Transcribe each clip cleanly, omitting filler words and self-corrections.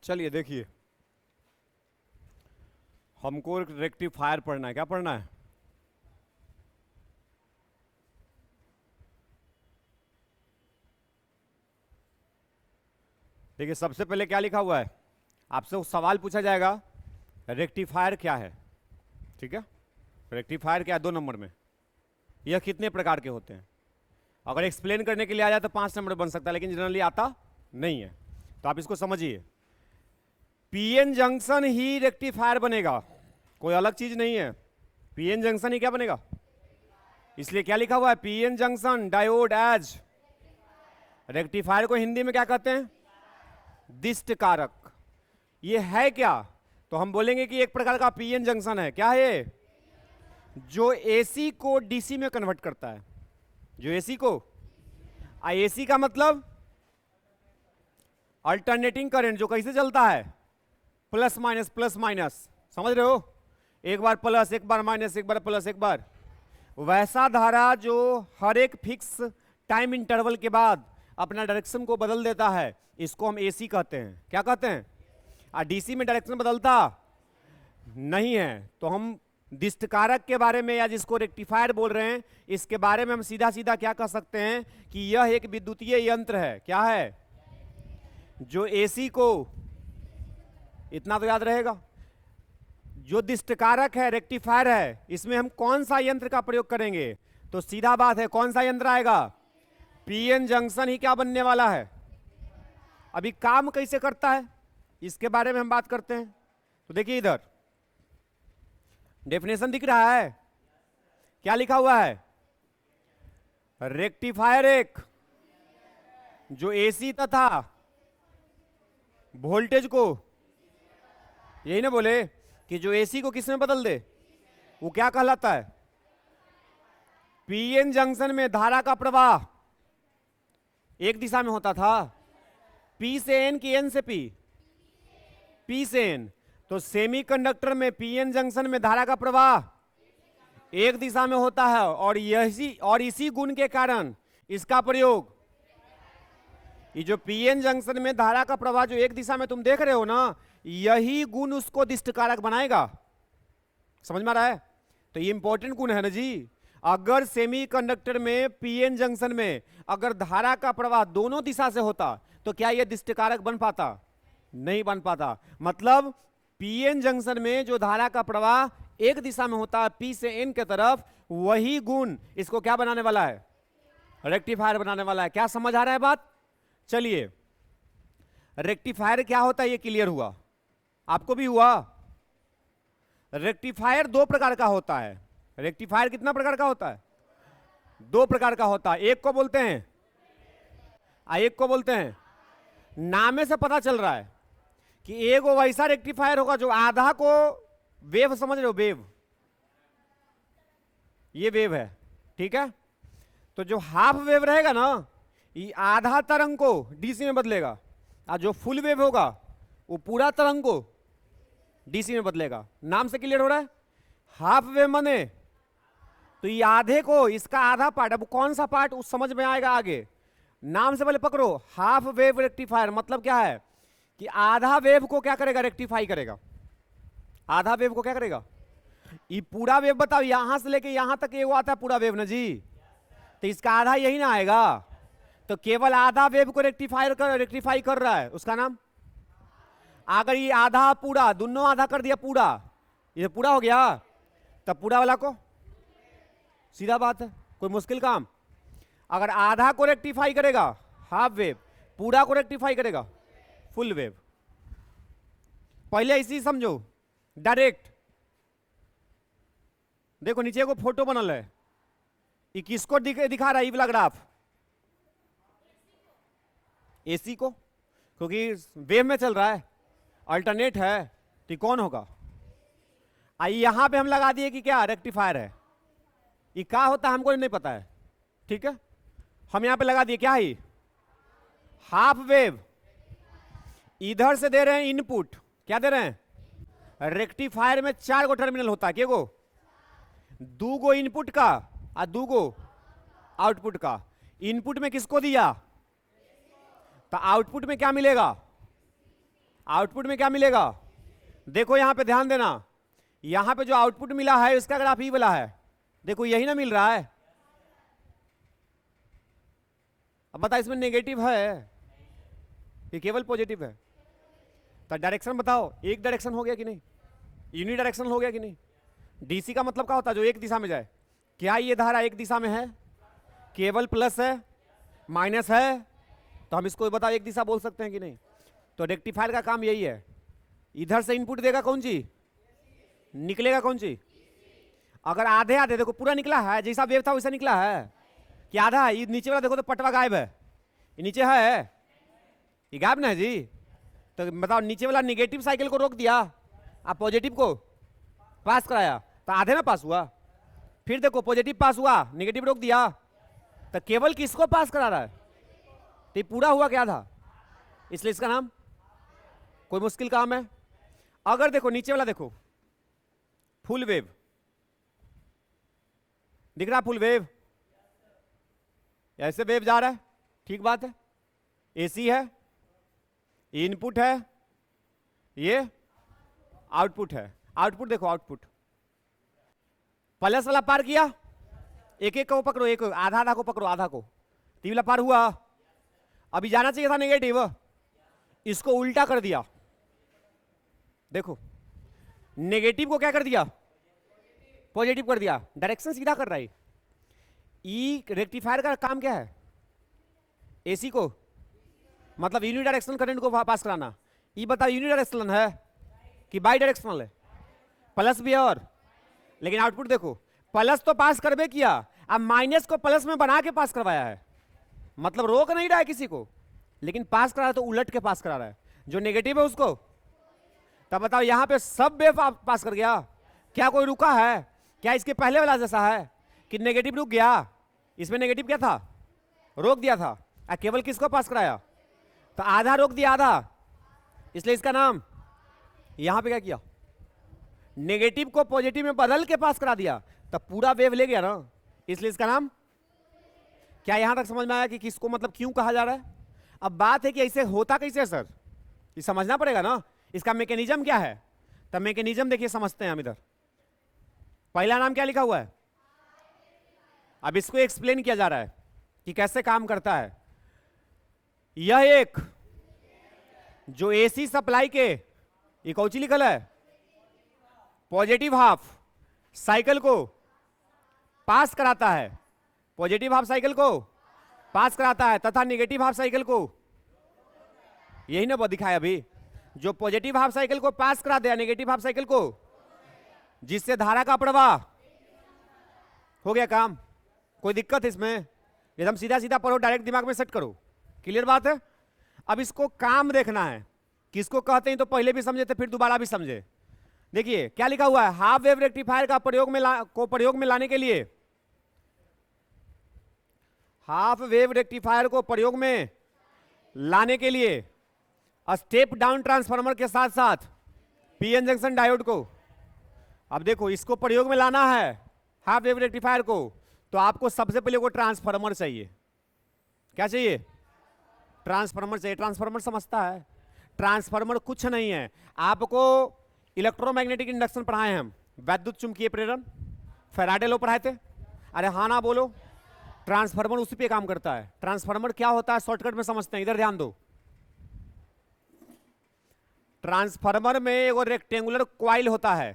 चलिए देखिए, हमको रेक्टिफायर पढ़ना है। क्या पढ़ना है? देखिए, सबसे पहले क्या लिखा हुआ है, आपसे वो सवाल पूछा जाएगा रेक्टिफायर क्या है। ठीक है, रेक्टिफायर क्या है 2 नंबर में, यह कितने प्रकार के होते हैं। अगर एक्सप्लेन करने के लिए आ जाए तो 5 नंबर बन सकता है, लेकिन जनरली आता नहीं है। तो आप इसको समझिए, पीएन जंक्शन ही रेक्टिफायर बनेगा, कोई अलग चीज नहीं है। पीएन जंक्शन ही क्या बनेगा, इसलिए क्या लिखा हुआ है, PN junction diode as rectifier को हिंदी में क्या कहते हैं, दिष्ट कारक। ये है क्या, तो हम बोलेंगे कि एक प्रकार का पीएन जंक्शन है। क्या है ये? जो एसी को डीसी में कन्वर्ट करता है। जो एसी को, एसी का मतलब अल्टरनेटिंग करंट, जो कैसे चलता है, प्लस माइनस प्लस माइनस, समझ रहे हो, एक बार प्लस एक बार माइनस, एक बार प्लस एक बार। वैसा धारा जो हर एक फिक्स टाइम इंटरवल के बाद अपना डायरेक्शन को बदल देता है, इसको हम एसी कहते हैं। क्या कहते हैं? डीसी में डायरेक्शन बदलता नहीं है। तो हम दिष्ट कारक के बारे में, या जिसको रेक्टिफायर बोल रहे हैं, इसके बारे में हम सीधा सीधा क्या कह सकते हैं कि यह एक विद्युतीय यंत्र है। क्या है? जो एसी को, इतना तो याद रहेगा, जो दिष्ट कारक है, रेक्टिफायर है, इसमें हम कौन सा यंत्र का प्रयोग करेंगे, तो सीधा बात है, कौन सा यंत्र आएगा, पीएन जंक्शन ही क्या बनने वाला है। अभी काम कैसे करता है इसके बारे में हम बात करते हैं। तो देखिए, इधर डेफिनेशन दिख रहा है, क्या लिखा हुआ है, रेक्टिफायर एक जो एसी तथा वोल्टेज को, यही ना बोले कि जो एसी को किस में बदल दे, वो क्या कहलाता है, पीएन जंक्शन में धारा का प्रवाह एक दिशा में होता था, पी से एन की एन से पी, पी से एन। तो सेमीकंडक्टर में पीएन जंक्शन में धारा का प्रवाह एक दिशा में होता है, और इसी गुण के कारण इसका प्रयोग, ये जो पीएन जंक्शन में धारा का प्रवाह जो एक दिशा में तुम देख रहे हो ना, यही गुण उसको दिष्ट कारक बनाएगा। समझ में आ रहा है? तो ये इंपॉर्टेंट गुण है ना जी। अगर सेमीकंडक्टर में पीएन जंक्शन में अगर धारा का प्रवाह दोनों दिशा से होता, तो क्या यह दिष्ट कारक बन पाता? नहीं बन पाता। मतलब पीएन जंक्शन में जो धारा का प्रवाह एक दिशा में होता है, पी से एन के तरफ, वही गुण इसको क्या बनाने वाला है, रेक्टिफायर बनाने वाला है। क्या समझ आ रहा है बात? चलिए, रेक्टिफायर क्या होता है ये क्लियर हुआ, आपको भी हुआ। रेक्टिफायर 2 प्रकार का होता है। रेक्टिफायर कितना प्रकार का होता है? 2 प्रकार का होता है। एक को बोलते हैं, एक को बोलते हैं, नामे से पता चल रहा है कि एक वो वैसा रेक्टिफायर होगा जो आधा को, वेव समझ रहे हो, वेव, ये वेव है, ठीक है। तो जो हाफ वेव रहेगा ना, ये आधा तरंग को डीसी में बदलेगा, और जो फुल वेव होगा वो पूरा तरंग को डीसी में बदलेगा। नाम से क्लियर हो रहा है? हाफ वेव माने तो ये आधे को, इसका आधा पार्ट, अब कौन सा पार्ट उस समझ में आएगा आगे। नाम से पहले पकड़ो, हाफ वेव रेक्टिफायर मतलब क्या है कि आधा वेव को क्या करेगा, रेक्टिफाई करेगा। आधा वेव को क्या करेगा, ये पूरा वेव, बताओ यहां से लेके यहां तक ये वो आता है पूरा वेव ना जी, तो इसका आधा यही ना आएगा। तो केवल आधा वेव को रेक्टिफाई कर रहा है, उसका नाम। अगर ये आधा पूरा, दोनों आधा कर दिया पूरा, ये पूरा हो गया, तब पूरा वाला को, सीधा बात है, कोई मुश्किल काम। अगर आधा को रेक्टिफाई करेगा हाफ वेव, पूरा को रेक्टिफाई करेगा फुल वेव। पहले इसी समझो डायरेक्ट। देखो नीचे को फोटो बनल है, ये किसको दिखा रहा है, ये वाला ग्राफ एसी को, क्योंकि वेव में चल रहा है, अल्टरनेट है, तो कौन होगा। आइए यहां पे हम लगा दिए कि क्या रेक्टिफायर है, ये क्या होता है हमको नहीं पता है, ठीक है। हम यहां पे लगा दिए क्या है, हाफ वेव। इधर से दे रहे हैं इनपुट, क्या दे रहे हैं, रेक्टिफायर में 4 गो टर्मिनल होता है, क्या गो, 2 गो इनपुट का और 2 गो आउटपुट का। इनपुट में किसको दिया, तो आउटपुट में क्या मिलेगा, आउटपुट में क्या मिलेगा? देखो यहां पे ध्यान देना, यहां पे जो आउटपुट मिला है इसका ग्राफ ई वाला है, देखो यही ना मिल रहा है। अब बता इसमें नेगेटिव है ये केवल पॉजिटिव है? तो डायरेक्शन बताओ, एक डायरेक्शन हो गया कि नहीं? यूनि डायरेक्शन हो गया कि नहीं? डीसी का मतलब क्या होता है? जो एक दिशा में जाए। क्या ये धारा एक दिशा में है? केवल प्लस है माइनस है, तो हम इसको बताओ एक दिशा बोल सकते हैं कि नहीं? तो रेक्टिफायर का काम यही है, इधर से इनपुट देगा कौन सी, निकलेगा कौन सी? अगर आधे आधे, देखो पूरा निकला है, जैसा वेव था वैसा निकला है कि आधा है? ये नीचे वाला देखो तो पटवा गायब है, ये नीचे है, ये गायब ना है जी। तो बताओ नीचे वाला निगेटिव साइकिल को रोक दिया, आप पॉजिटिव को पास कराया, तो आधे में पास हुआ। फिर देखो पॉजिटिव पास हुआ, निगेटिव रोक दिया, तो केवल किसको पास करा रहा है? तो ये पूरा हुआ क्या था? इसलिए इसका नाम, कोई मुश्किल काम है? अगर देखो नीचे वाला देखो फुल वेव, दिख रहा फुल वेव, ऐसे वेव जा रहा है, ठीक बात है, एसी है, इनपुट है, ये आउटपुट है। आउटपुट देखो, आउटपुट प्लस वाला पार किया, एक एक को पकड़ो, एक आधा आधा को पकड़ो, आधा को, तीन वाला पार हुआ। अभी जाना चाहिए था नेगेटिव, इसको उल्टा कर दिया, देखो नेगेटिव को क्या कर दिया, पॉजिटिव कर दिया, डायरेक्शन सीधा कर रहा है। ई रेक्टिफायर का काम क्या है? एसी को मतलब यूनि डायरेक्शनल करंट को पास कराना। ई बताओ यूनि डायरेक्शनल है कि बाई डायरेक्शनल है? प्लस भी है, और लेकिन आउटपुट देखो, प्लस तो पास करबे किया, अब माइनस को प्लस में बना के पास करवाया है, मतलब रोक नहीं रहा है किसी को, लेकिन पास करा रहा है तो उलट के पास करा रहा है, जो नेगेटिव है उसको। तब बताओ यहां पे सब वेव पास कर गया, क्या कोई रुका है? क्या इसके पहले वाला जैसा है कि नेगेटिव रुक गया? इसमें नेगेटिव क्या था, रोक दिया था, केवल किसको पास कराया? तो आधा रोक दिया, आधा, इसलिए इसका नाम। यहां पे क्या किया, नेगेटिव को पॉजिटिव में बदल के पास करा दिया, तब पूरा वेव ले गया ना, इसलिए इसका नाम। क्या यहां तक समझ में आया कि किसको मतलब क्यों कहा जा रहा है? अब बात है कि ऐसे होता कैसे सर, ये समझना पड़ेगा ना, इसका मैकेनिज्म क्या है। तब मैकेनिज्म देखिए समझते हैं हम। इधर पहला नाम क्या लिखा हुआ है, अब इसको एक्सप्लेन किया जा रहा है कि कैसे काम करता है। यह एक जो एसी सप्लाई के, ये कौन सी लिखल है, पॉजिटिव हाफ साइकिल को पास कराता है, पॉजिटिव हाफ साइकिल को पास कराता है, तथा नेगेटिव हाफ साइकिल को, यही ना दिखाया अभी, जो पॉजिटिव हाफ साइकिल को पास करा दिया नेगेटिव हाफ साइकिल को, जिससे धारा का प्रवाह हो गया काम। कोई दिक्कत है इसमें? एकदम सीधा सीधा पढ़ो, डायरेक्ट दिमाग में सेट करो, क्लियर बात है। अब इसको काम देखना है, किसको कहते हैं, तो पहले भी समझे थे फिर दोबारा भी समझे। देखिए क्या लिखा हुआ है, हाफ वेव रेक्टिफायर का प्रयोग में लाने के लिए, हाफ वेव रेक्टिफायर को प्रयोग में लाने के लिए स्टेप डाउन ट्रांसफार्मर के साथ साथ पीएन जंक्शन डायोड को, अब देखो इसको प्रयोग में लाना है हाफ वेव रेक्टिफायर को, तो आपको सबसे पहले को ट्रांसफार्मर चाहिए। क्या चाहिए? ट्रांसफार्मर चाहिए। ट्रांसफार्मर समझता है? ट्रांसफार्मर कुछ नहीं है, आपको इलेक्ट्रोमैग्नेटिक इंडक्शन पढ़ाए हैं हम, वैद्युत चुंबकीय प्रेरण, फैराडे लॉ पढ़ाए थे, अरे हाँ ना बोलो। ट्रांसफार्मर उसी पे काम करता है। ट्रांसफार्मर क्या होता है शॉर्टकट में समझते हैं, इधर ध्यान दो। ट्रांसफार्मर में एक रेक्टेंगुलर कॉइल होता है,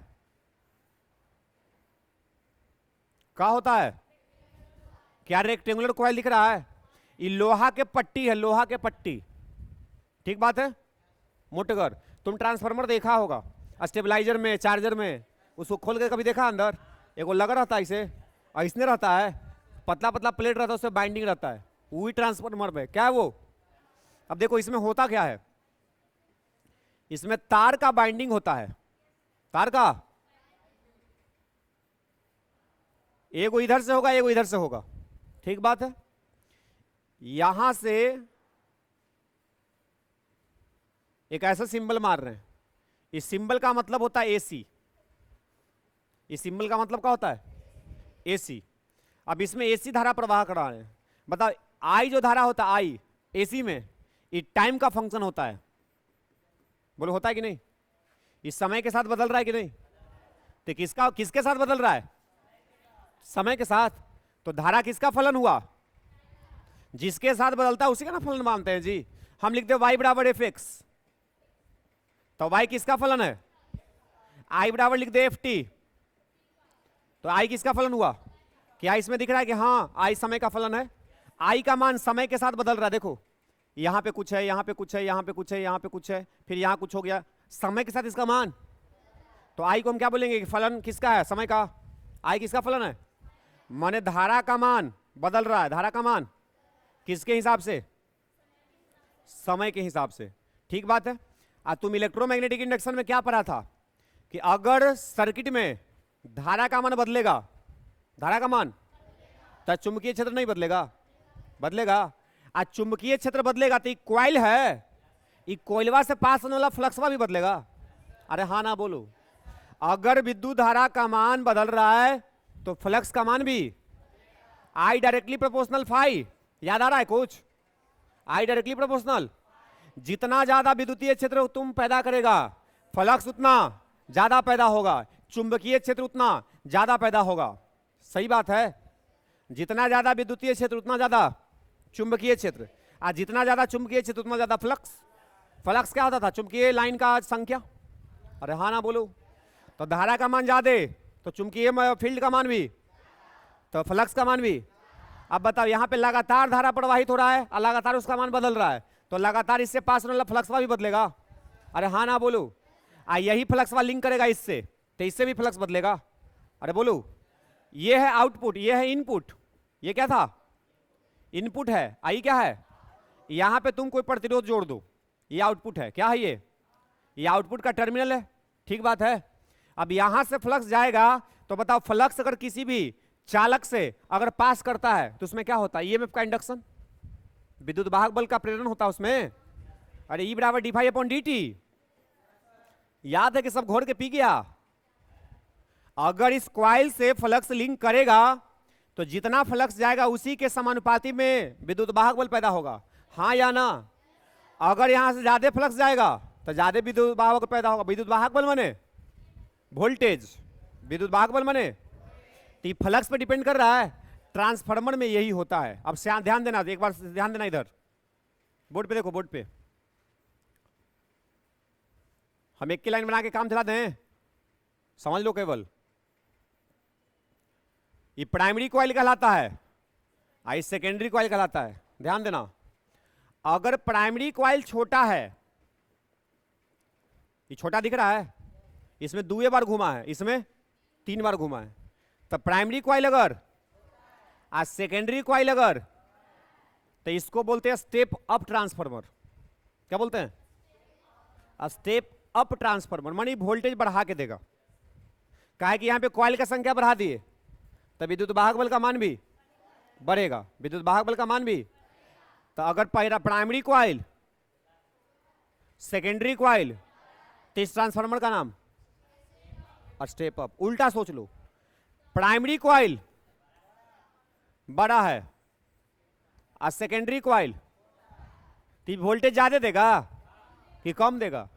क्या होता है? क्या रेक्टेंगुलर कॉइल दिख रहा है? ये लोहा के पट्टी है, लोहा के पट्टी, ठीक बात है मोटगर। तुम ट्रांसफार्मर देखा होगा स्टेबलाइजर में, चार्जर में, उसको खोल के कभी देखा? अंदर एगो लगा रहता है इसे, और इसने रहता है पतला पतला प्लेट रहता है, उससे बाइंडिंग रहता है, वही ट्रांसफार्मर में। क्या है वो? अब देखो इसमें होता क्या है, इसमें तार का बाइंडिंग होता है, तार का, एगो इधर से होगा एगो इधर से होगा, ठीक बात है। यहां से एक ऐसा सिंबल मार रहे हैं, इस सिंबल का मतलब होता है एसी, इस सिंबल का मतलब क्या होता है? एसी। अब इसमें एसी धारा प्रवाह करा रहे हैं, बताओ आई जो धारा होता है आई एसी में, ये टाइम का फंक्शन होता है, बोलो होता है कि नहीं? इस समय के साथ बदल रहा है कि नहीं? तो किसके साथ बदल रहा है? समय के साथ। तो धारा किसका फलन हुआ? जिसके साथ बदलता है उसी का ना फलन मानते हैं जी। हम लिखते हैं y बराबर एफ एक्स, तो y किसका फलन है? I बराबर लिख दे एफ टी, तो I किसका फलन हुआ? क्या इसमें दिख रहा है कि हाँ I समय का फलन है? I का मान समय के साथ बदल रहा है। देखो यहां पे कुछ है, यहां पे कुछ है, यहां पे कुछ है, यहां पे कुछ है, फिर यहां कुछ हो गया, समय के साथ इसका मान। तो I को हम क्या बोलेंगे कि फलन किसका है? समय का। I किसका फलन है? माने धारा का मान बदल रहा है। धारा का मान किसके हिसाब से? समय के हिसाब से। ठीक बात है। तुम इलेक्ट्रोमैग्नेटिक इंडक्शन में क्या पढ़ा था कि अगर सर्किट में धारा का मान बदलेगा, धारा का मान, तो चुंबकीय क्षेत्र नहीं बदलेगा? बदलेगा। चुंबकीय क्षेत्र बदलेगा तो कॉइल है, कोइलवा से पास होने वाला फ्लक्सवा भी बदलेगा। अरे हाँ ना बोलो। अगर विद्युत धारा का मान बदल रहा है तो फ्लक्स का मान भी आई डायरेक्टली प्रोपोर्शनल फाई। याद आ रहा है कुछ? I directly proportional. जितना ज्यादा विद्युतीय क्षेत्र तुम पैदा करेगा, फ्लक्स उतना ज्यादा पैदा होगा, चुंबकीय क्षेत्र उतना ज्यादा पैदा होगा। सही बात है। जितना ज्यादा विद्युतीय क्षेत्र उतना ज्यादा चुंबकीय क्षेत्र, और जितना ज्यादा चुंबकीय क्षेत्र उतना ज्यादा फ्लक्स। फ्लक्स क्या होता था? चुंबकीय लाइन का संख्या। अरे हाँ ना बोलो। तो धारा का मान ज्यादा तो चुंबकीय फील्ड का मान भी, तो फ्लक्स का मान भी। अब बताओ यहां पे लगातार धारा प्रवाहित हो रहा है और लगातार उसका मान बदल रहा है, तो लगातार इससे पास होने वाला फ्लक्सवा भी बदलेगा। अरे हाँ ना बोलो। यही फ्लक्सवा लिंक करेगा इससे, तो इससे भी फ्लक्स बदलेगा। अरे बोलो। ये है आउटपुट, ये है इनपुट। ये क्या था? इनपुट है। आई क्या है? यहां पे तुम कोई प्रतिरोध जोड़ दो, ये आउटपुट है। क्या है ये आउटपुट का टर्मिनल है। ठीक बात है। अब यहां से फ्लक्स जाएगा, तो बताओ फ्लक्स अगर किसी भी चालक से अगर पास करता है तो उसमें क्या होता है? ईएमएफ का इंडक्शन, विद्युत वाहक बल का प्रेरण होता है उसमें। अरे ई बराबर D phi upon D T. याद है कि सब घोर के पी गया। अगर इस कॉइल से फ्लक्स लिंक करेगा तो जितना फ्लक्स जाएगा उसी के समानुपाती में विद्युत वाहक बल पैदा होगा। हाँ या ना? अगर यहां से ज्यादा फ्लक्स जाएगा तो ज्यादा विद्युत वाहक बल पैदा होगा। विद्युत वाहक बल माने वोल्टेज, विद्युत वाहक बल माने तो फ्लक्स पे डिपेंड कर रहा है। ट्रांसफार्मर में यही होता है। अब से ध्यान देना, एक बार ध्यान देना, इधर बोर्ड पे देखो, बोर्ड पे हम एक की लाइन बना के काम चलाते हैं, समझ लो केवल। ये प्राइमरी कॉइल कहलाता है, आई सेकेंडरी कॉइल कहलाता है। ध्यान देना, अगर प्राइमरी कॉइल छोटा है, ये छोटा दिख रहा है, इसमें 2 बार घुमा है, इसमें 3 बार घुमा है, तो प्राइमरी कॉइल अगर आज सेकेंडरी कॉइल अगर, तो इसको बोलते हैं स्टेप अप ट्रांसफार्मर। क्या बोलते हैं? स्टेप अप ट्रांसफार्मर, मानी वोल्टेज बढ़ा के देगा। काहे कि यहां पे कॉइल का संख्या बढ़ा दिए तो विद्युत वाहक बल का मान भी बढ़ेगा, विद्युत वाहक बल का मान भी। तो अगर पहला प्राइमरी कॉइल, सेकेंडरी कॉइल, तो इस ट्रांसफार्मर का नाम स्टेप अप। उल्टा सोच लो, प्राइमरी कॉइल बड़ा है और सेकेंडरी कॉइल तो वोल्टेज ज्यादा देगा कि कम देगा?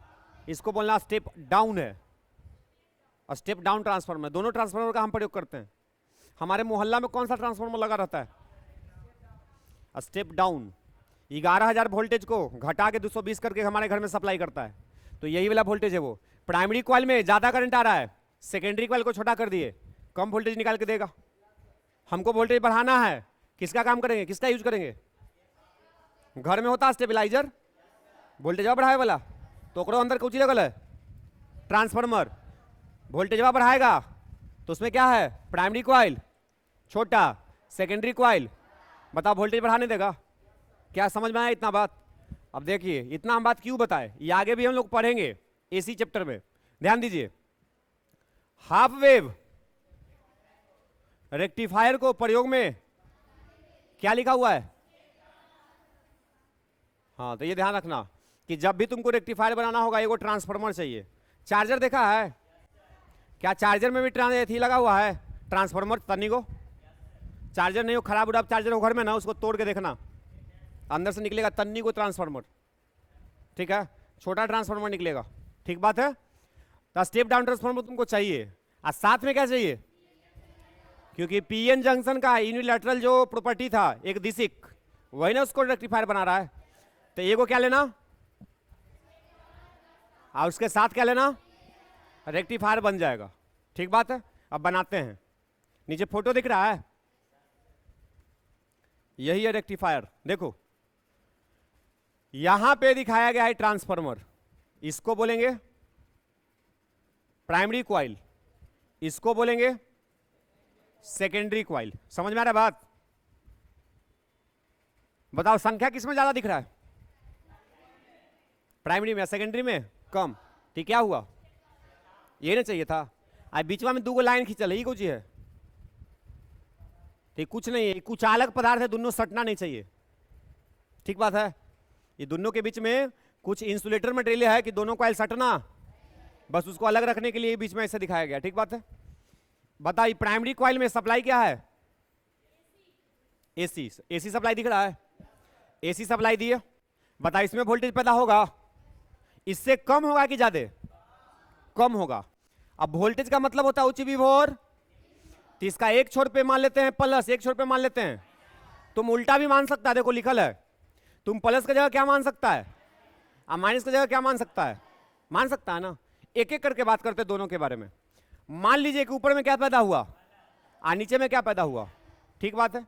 इसको बोलना स्टेप डाउन है, स्टेप डाउन ट्रांसफार्मर। दोनों ट्रांसफार्मर का हम प्रयोग करते हैं। हमारे मोहल्ला में कौन सा ट्रांसफार्मर लगा रहता है? Step down. 11,000 वोल्टेज को घटा के 220 करके हमारे घर में सप्लाई करता है, तो यही वाला वोल्टेज है वो। प्राइमरी कॉइल में ज्यादा करंट आ रहा है, सेकेंडरी कॉइल को छोटा कर दिए, कम वोल्टेज निकाल के देगा। हमको वोल्टेज बढ़ाना है, किसका काम करेंगे, किसका यूज करेंगे? घर में होता है स्टेबलाइजर, वोल्टेज बढ़ाए वाला, तो अंदर कुछ लगल है ट्रांसफार्मर, वोल्टेज बढ़ाएगा तो उसमें क्या है? प्राइमरी कॉइल छोटा, सेकेंडरी कॉइल बताओ वोल्टेज बढ़ाने देगा? क्या समझ में आया इतना बात? अब देखिए इतना हम बात क्यों बताए, ये आगे भी हम लोग पढ़ेंगे एसी चैप्टर में। ध्यान दीजिए, हाफ वेव रेक्टिफायर को प्रयोग में क्या लिखा हुआ है? हाँ, तो ये ध्यान रखना कि जब भी तुमको रेक्टिफायर बनाना होगा एगो ट्रांसफार्मर चाहिए। चार्जर देखा है क्या? चार्जर में भी थी लगा हुआ है ट्रांसफार्मर, तन्नी को। चार्जर नहीं हो, खराब उराब चार्जर हो घर में ना, उसको तोड़ के देखना, अंदर से निकलेगा तन्नी को ट्रांसफार्मर। ठीक है, छोटा ट्रांसफार्मर निकलेगा। ठीक बात है। तो स्टेप डाउन ट्रांसफार्मर तुमको चाहिए, और साथ में क्या चाहिए, क्योंकि पीएन जंक्शन का यूनिलैटरल जो प्रॉपर्टी था एक दिशिक, वही ना उसको रेक्टिफायर बना रहा है। तो ये को क्या लेना, और उसके साथ क्या लेना, रेक्टिफायर बन जाएगा। ठीक बात है। अब बनाते हैं। नीचे फोटो दिख रहा है, यही है रेक्टिफायर। देखो यहां पे दिखाया गया है ट्रांसफार्मर, इसको बोलेंगे प्राइमरी कॉइल, इसको बोलेंगे सेकेंडरी कॉइल। समझ में आ रहा है बात? बताओ संख्या किसमें ज्यादा दिख रहा है, प्राइमरी में, सेकेंडरी में कम। ठीक, क्या हुआ, ये नहीं चाहिए था। आज बीच में दो लाइन खींचल, यही कुछ है। ठीक, कुछ नहीं है, कुछ अलग पदार्थ है, दोनों सटना नहीं चाहिए। ठीक बात है। ये दोनों के बीच में कुछ इंसुलेटर मटेरियल है कि दोनों कॉइल सटना, बस उसको अलग रखने के लिए बीच में ऐसे दिखाया गया। ठीक बात है। बताइए प्राइमरी कॉइल में सप्लाई क्या है, एसी। एसी सप्लाई दिख रहा है, एसी सप्लाई दी है। बता इसमें वोल्टेज पैदा होगा, इससे कम होगा कि ज्यादा, कम होगा। अब वोल्टेज का मतलब होता है उच्च विभव, तो इसका एक छोर पे मान लेते हैं प्लस, एक छोर पे मान लेते हैं। तुम उल्टा भी मान सकता है, देखो लिखल है, तुम प्लस की जगह क्या मान सकता है, और माइनस की जगह क्या मान सकता है, मान सकता है ना। एक एक करके बात करते हैं दोनों के बारे में। मान लीजिए कि ऊपर में क्या पैदा हुआ और नीचे में क्या पैदा हुआ। ठीक बात है।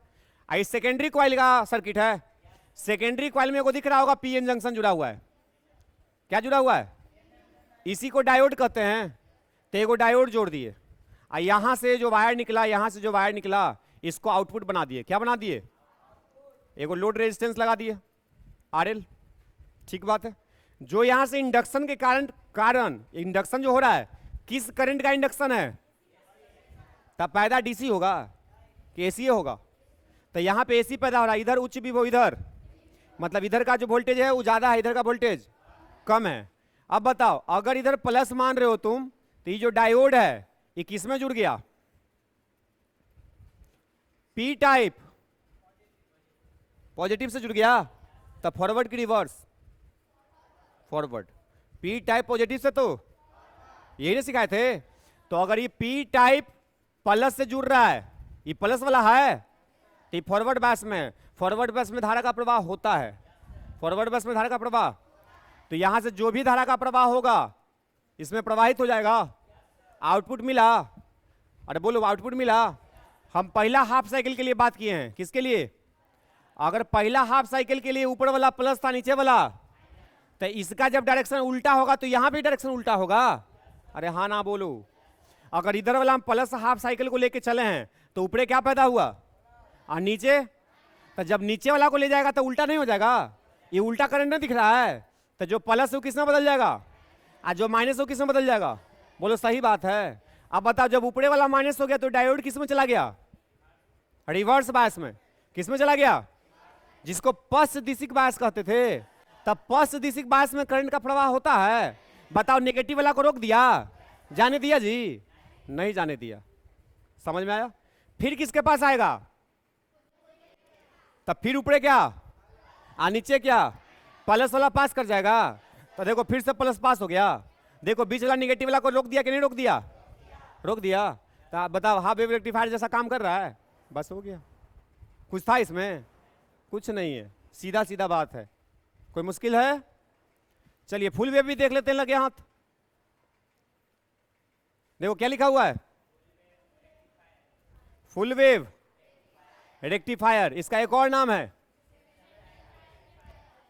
इस सेकेंडरी कॉइल का सर्किट है, सेकेंडरी कॉइल में को दिख रहा होगा पीएन जंक्शन जुड़ा हुआ है। क्या जुड़ा हुआ है, इसी को डायोड कहते हैं। तो एगो डायोड जोड़ दिए, और यहां से जो वायर निकला, यहां से जो वायर निकला, इसको आउटपुट बना दिए। क्या बना दिए, एगो लोड रेजिस्टेंस लगा दिए, आरएल। ठीक बात है। जो यहां से इंडक्शन के कारण इंडक्शन जो हो रहा है, किस करंट का इंडक्शन है, तब पैदा डीसी होगा कि एसी होगा। तो यहां पे एसी पैदा हो रहा है, इधर उच्च विभव, इधर मतलब इधर का जो वोल्टेज है वो ज्यादा है, इधर का वोल्टेज कम है। अब बताओ अगर इधर प्लस मान रहे हो तुम, तो ये जो डायोड है ये किस में जुड़ गया, पी टाइप पॉजिटिव से जुड़ गया, तब फॉरवर्ड की reverse, forward. P type positive से, तो यही नहीं सिखाए थे। तो अगर ये पी टाइप प्लस से जुड़ रहा है, ये प्लस वाला है, तो ये फॉरवर्ड बैस में, फॉरवर्ड बैस में धारा का प्रवाह होता है, फॉरवर्ड बैस में धारा का प्रवाह। तो यहां से जो भी धारा का प्रवाह होगा इसमें प्रवाहित हो जाएगा। आउटपुट मिला, अरे बोलो आउटपुट मिला। हम पहला हाफ साइकिल के लिए बात किए हैं, किसके लिए, अगर पहला हाफ साइकिल के लिए ऊपर वाला प्लस था, नीचे वाला, तो इसका जब डायरेक्शन उल्टा होगा तो यहां भी डायरेक्शन उल्टा होगा। अरे हाँ ना बोलो। अगर इधर वाला हम प्लस हाफ साइकिल को लेके चले हैं तो ऊपरे क्या पैदा हुआ, और नीचे, तो जब नीचे वाला को ले जाएगा तो उल्टा नहीं हो जाएगा, ये उल्टा करंट नहीं दिख रहा है। तो जो प्लस है वो किस में बदल जाएगा, और जो माइनस हो किस में बदल जाएगा, बोलो सही बात है। अब बताओ जब ऊपरे वाला माइनस हो गया तो डायोड किस में चला गया, रिवर्स बायस में। किस में चला गया, जिसको पश्च दिशिक बायस कहते थे। तब पश्च दिशिक बायस में करंट का प्रवाह होता है। बताओ नेगेटिव वाला को रोक दिया, जाने दिया जी, नहीं जाने दिया। समझ में आया। फिर किसके पास आएगा, तब फिर ऊपरे क्या, और नीचे क्या, प्लस वाला पास कर जाएगा। तो देखो फिर से प्लस पास हो गया। देखो बीच वाला निगेटिव वाला को रोक दिया कि नहीं रोक दिया, रोक दिया। तो आप बताओ हाफ वेव रेक्टिफायर जैसा काम कर रहा है, बस हो गया। कुछ था इसमें, कुछ नहीं है, सीधा सीधा बात है, कोई मुश्किल है। चलिए फुल वेव भी देख लेते हैं, लगे हाथ। देखो क्या लिखा हुआ है, फुल वेव रेक्टिफायर। इसका एक और नाम है,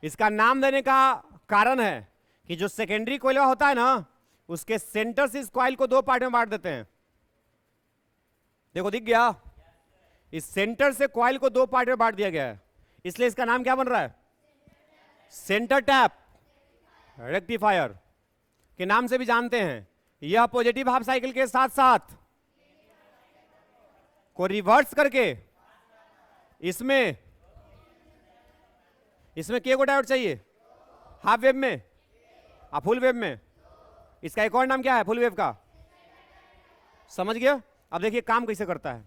इसका नाम देने का कारण है कि जो सेकेंडरी कॉइल होता है ना, उसके सेंटर से इस कॉइल को दो पार्ट में बांट देते हैं। देखो दिख गया, इस सेंटर से कॉइल को दो पार्ट में बांट दिया गया है, इसलिए इसका नाम क्या बन रहा है, सेंटर टैप रेक्टिफायर के नाम से भी जानते हैं। यह पॉजिटिव हाफ साइकिल के साथ साथ को रिवर्स करके इसमें के को डायोड चाहिए, हाफ वेव में और फुल वेव में। इसका एक और नाम क्या है फुल वेव का, समझ गया। अब देखिए काम कैसे करता है।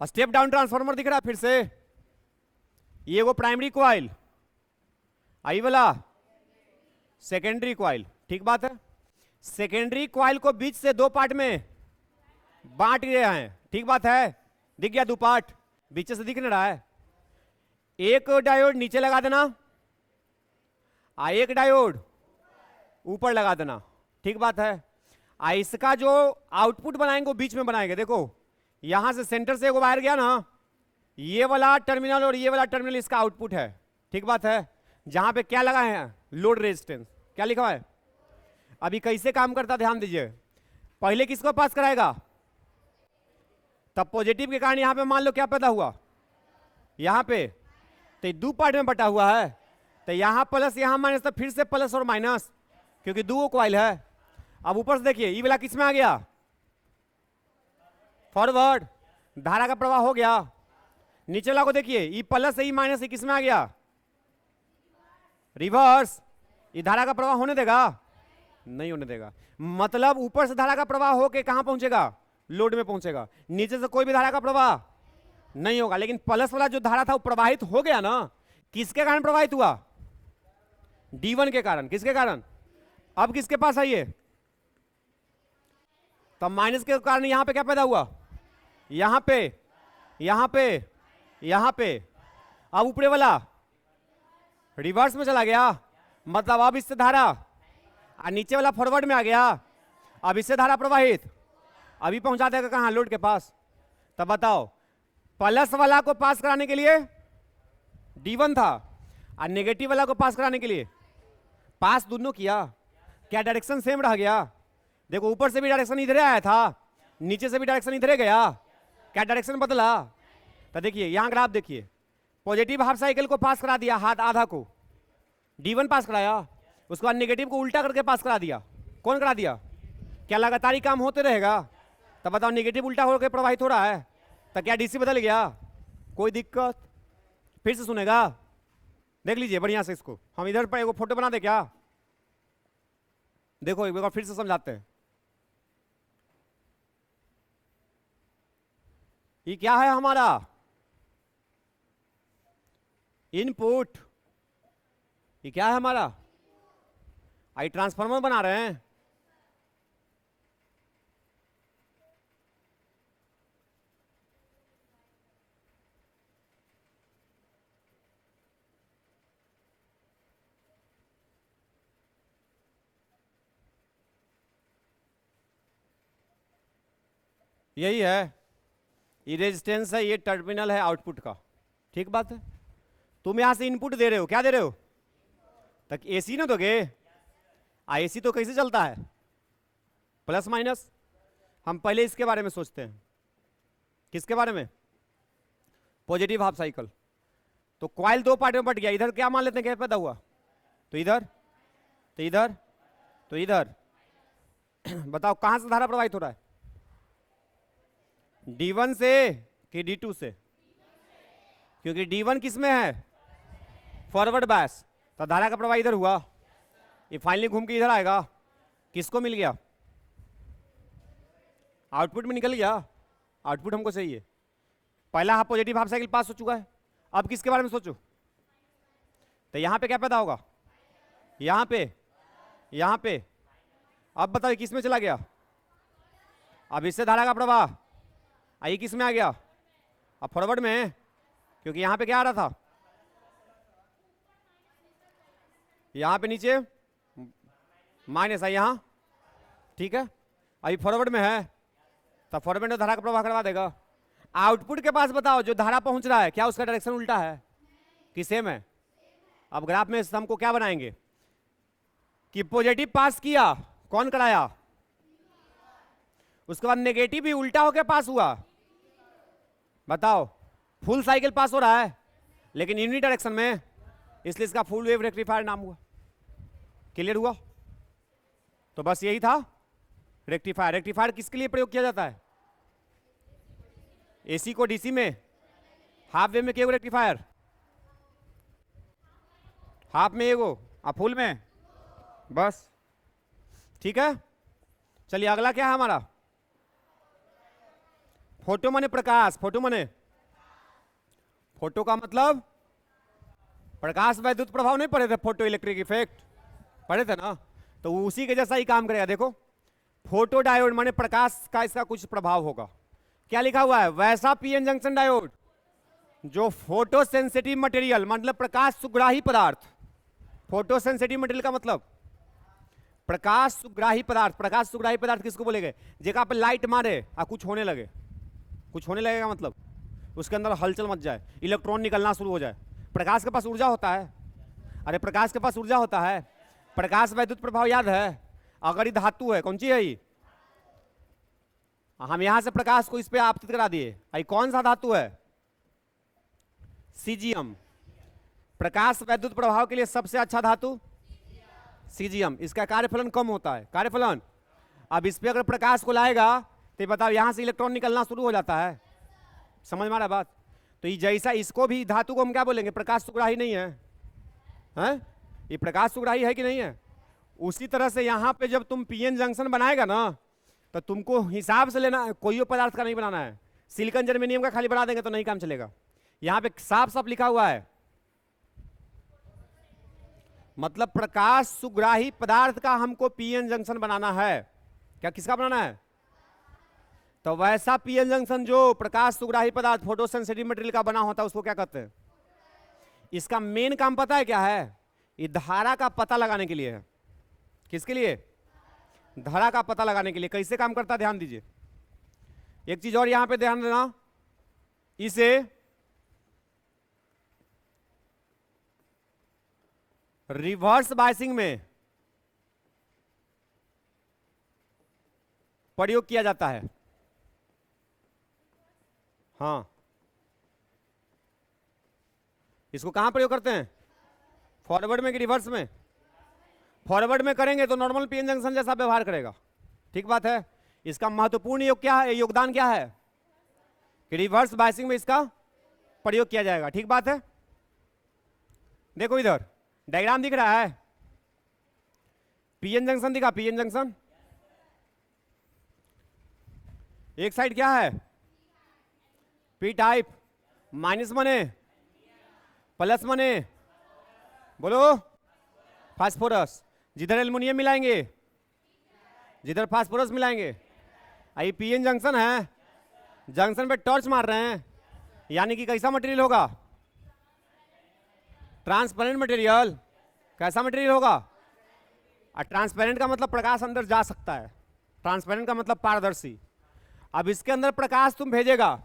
स्टेप डाउन ट्रांसफार्मर दिख रहा है फिर से। ये वो प्राइमरी कॉइल, आई वाला सेकेंडरी कॉइल, ठीक बात है। सेकेंडरी कॉइल को बीच से दो पार्ट में बांट गए हैं, ठीक बात है। दिख गया दो पार्ट, बीच से दिख नहीं रहा है। एक डायोड नीचे लगा देना, एक डायोड ऊपर लगा देना, ठीक बात है। इसका जो आउटपुट बनाएंगे वो बीच में बनाएंगे। देखो यहां से सेंटर से एक वायर गया ना, ये वाला टर्मिनल और ये वाला टर्मिनल इसका आउटपुट है, ठीक बात है। जहां पे क्या लगा है, लोड रेजिस्टेंस, क्या लिखा हुआ है। अभी कैसे काम करता ध्यान दीजिए। पहले किसको पास कराएगा, तब पॉजिटिव के कारण यहां पे मान लो क्या पैदा हुआ, यहां पे तो दो पार्ट में बटा हुआ है, तो यहां प्लस यहां माइनस, तो फिर से प्लस और माइनस, क्योंकि दो कॉइल है। अब ऊपर से देखिए ये वाला किस में आ गया, फॉरवर्ड, धारा का प्रवाह हो गया। नीचे वाला को देखिए, ये प्लस है, ये माइनस है, किस में आ गया, रिवर्स। ये धारा का प्रवाह होने देगा, नहीं होने देगा। मतलब ऊपर से धारा का प्रवाह होके कहां पहुंचेगा, लोड में पहुंचेगा। नीचे से कोई भी धारा का प्रवाह नहीं होगा। लेकिन प्लस वाला जो धारा था वो प्रवाहित हो गया ना, किसके कारण प्रवाहित हुआ, D1 के कारण। किसके कारण, अब किसके पास आइए, तब माइनस के कारण यहां पे क्या पैदा हुआ, यहां पे, यहां पे, यहां पे। अब ऊपरे वाला रिवर्स में चला गया, मतलब अब इससे धारा, और नीचे वाला फॉरवर्ड में आ गया, अब इससे धारा प्रवाहित, अभी पहुंचा देगा कहां, लोड के पास। तब बताओ, प्लस वाला को पास कराने के लिए D1 था, और नेगेटिव वाला को पास कराने के लिए पास दोनों किया। क्या डायरेक्शन सेम रह गया, देखो ऊपर से भी डायरेक्शन इधर आया था, नीचे से भी डायरेक्शन इधर गया, क्या डायरेक्शन बदला। तो देखिए यहां ग्राफ देखिए, पॉजिटिव हाफ साइकिल को पास करा दिया, हाथ आधा को D1 पास कराया, उसके बाद नेगेटिव को उल्टा करके पास करा दिया। कौन करा दिया, क्या लगातार ही काम होते रहेगा। तब बताओ नेगेटिव उल्टा होकर प्रवाहित हो रहा है, तो क्या डीसी बदल गया, कोई दिक्कत। फिर से सुनेगा, देख लीजिए बढ़िया से इसको। हम इधर पर एक फोटो बना दे क्या, देखो एक बार फिर से समझाते हैं। ये क्या है हमारा इनपुट, ये क्या है हमारा, आई ट्रांसफार्मर बना रहे हैं। यही है, ये रेजिस्टेंस है, ये टर्मिनल है आउटपुट का, ठीक बात है। तुम यहां से इनपुट दे रहे हो, क्या दे रहे हो, तक एसी ना दोगे। एसी तो कैसे चलता है, प्लस माइनस। हम पहले इसके बारे में सोचते हैं, किसके बारे में, पॉजिटिव हाफ साइकिल। तो कॉइल दो पार्ट में बट गया, इधर क्या मान लेते हैं क्या पैदा हुआ, तो इधर, तो इधर, तो इधर। बताओ कहां से धारा प्रवाहित हो रहा है, D1 से कि D2 से, क्योंकि D1 किस में है, फॉरवर्ड बायस, तो धारा का प्रवाह इधर हुआ, ये फाइनली घूम के इधर आएगा, किसको मिल गया, आउटपुट में निकल गया। आउटपुट हमको चाहिए। पहला हाफ पॉजिटिव हाफ साइकिल पास हो चुका है, अब किसके बारे में सोचो, तो यहां पे क्या पैदा होगा, यहां पे, यहां पे। अब बताओ किस में चला गया, अब इससे धारा का प्रवाह आई किस में आ गया, अब फॉरवर्ड में है, क्योंकि यहां पे क्या आ रहा था, यहां पे नीचे माइनस है यहां, ठीक है। अभी फॉरवर्ड में है, तब फॉरवर्ड में धारा का प्रवाह करवा देगा। आउटपुट के पास बताओ जो धारा पहुंच रहा है, क्या उसका डायरेक्शन उल्टा है कि सेम है। अब ग्राफ में हमको क्या बनाएंगे कि पॉजिटिव पास किया, कौन कराया, उसके बाद नेगेटिव भी उल्टा होकर पास हुआ। बताओ फुल साइकिल पास हो रहा है लेकिन यूनिट डायरेक्शन में, इसलिए इसका फुल वेव रेक्टिफायर नाम हुआ। क्लियर हुआ। तो बस यही था रेक्टिफायर। रेक्टिफायर किसके लिए प्रयोग किया जाता है, एसी को डीसी में, हाफ वेव में क्या रेक्टिफायर, हाफ में एगो और फुल में, बस ठीक है। चलिए अगला क्या है हमारा, फोटो माने प्रकाश। फोटो माने, फोटो का मतलब प्रकाश वैद्युत प्रभाव नहीं पढ़े थे, फोटो इलेक्ट्रिक इफेक्ट पढ़े थे ना, तो वो उसी के जैसा ही काम करेगा। देखो फोटो डायोड माने प्रकाश का इसका कुछ प्रभाव होगा। क्या लिखा हुआ है? वैसा पीएन जंक्शन डायोड जो फोटो सेंसिटिव मटेरियल, मतलब प्रकाश सुग्राही पदार्थ। फोटो सेंसिटिव मटेरियल का मतलब प्रकाश सुग्राही पदार्थ। प्रकाश सुग्राही पदार्थ किसको बोलेंगे? जगह पे लाइट मारे और कुछ होने लगे, कुछ होने लगेगा मतलब उसके अंदर हलचल मच जाए, इलेक्ट्रॉन निकलना शुरू हो जाए। प्रकाश के पास ऊर्जा होता है। अरे प्रकाश के पास ऊर्जा होता है। प्रकाश वैद्युत प्रभाव याद है? अगर ये धातु है, कौन सी है ये? हम यहां से प्रकाश को इस पे आपतित करा दिए। ये कौन सा धातु है? सीजियम। प्रकाश वैद्युत प्रभाव के लिए सबसे अच्छा धातु सीजियम। इसका कार्यफलन कम होता है, कार्यफलन। अब इस पे अगर प्रकाश को लाएगा तो बताओ यहां से इलेक्ट्रॉन निकलना शुरू हो जाता है। समझ में आ रहा बात? तो ये जैसा इसको भी धातु को हम क्या बोलेंगे? प्रकाश सुग्राही नहीं है, हैं? ये प्रकाश सुग्राही है कि नहीं है? उसी तरह से यहां पे जब तुम पीएन जंक्शन बनाएगा ना तो तुमको हिसाब से लेना, कोई पदार्थ का नहीं बनाना है। सिलिकॉन जर्मेनियम का खाली बना देंगे तो नहीं काम चलेगा। यहां पे साफ साफ लिखा हुआ है, मतलब प्रकाश सुग्राही पदार्थ का हमको पीएन जंक्शन बनाना है। क्या किसका बनाना है? तो वैसा पीएन जंक्शन जो प्रकाश सुग्राही पदार्थ फोटो सेंसिटिव मटेरियल का बना होता है उसको क्या कहते हैं? इसका मेन काम पता है क्या है? ये धारा का पता लगाने के लिए है। किसके लिए? धारा का पता लगाने के लिए। कैसे काम करता है ध्यान दीजिए। एक चीज और यहां पे ध्यान देना, इसे रिवर्स बायसिंग में प्रयोग किया जाता है। हाँ, इसको कहां प्रयोग करते हैं? फॉरवर्ड में कि रिवर्स में? फॉरवर्ड में करेंगे तो नॉर्मल पीएन जंक्शन जैसा व्यवहार करेगा। ठीक बात है। इसका महत्वपूर्ण योगदान क्या है कि रिवर्स बायसिंग में इसका प्रयोग किया जाएगा। ठीक बात है। देखो इधर डायग्राम दिख रहा है, पीएन जंक्शन दिखा, पीएन जंक्शन। एक साइड क्या है? पी टाइप, माइनस मने, प्लस मने, बोलो फास्फोरस। जिधर एल्युमिनियम मिलाएंगे, जिधर फास्फोरस मिलाएंगे। ये पीएन जंक्शन है, जंक्शन पे टॉर्च मार रहे हैं, यानी कि कैसा मटेरियल होगा? Transparent material. कैसा मटेरियल होगा? और ट्रांसपेरेंट का मतलब प्रकाश अंदर जा सकता है, ट्रांसपेरेंट का मतलब पारदर्शी। अब इसके अंदर प्रकाश तुम भेजेगा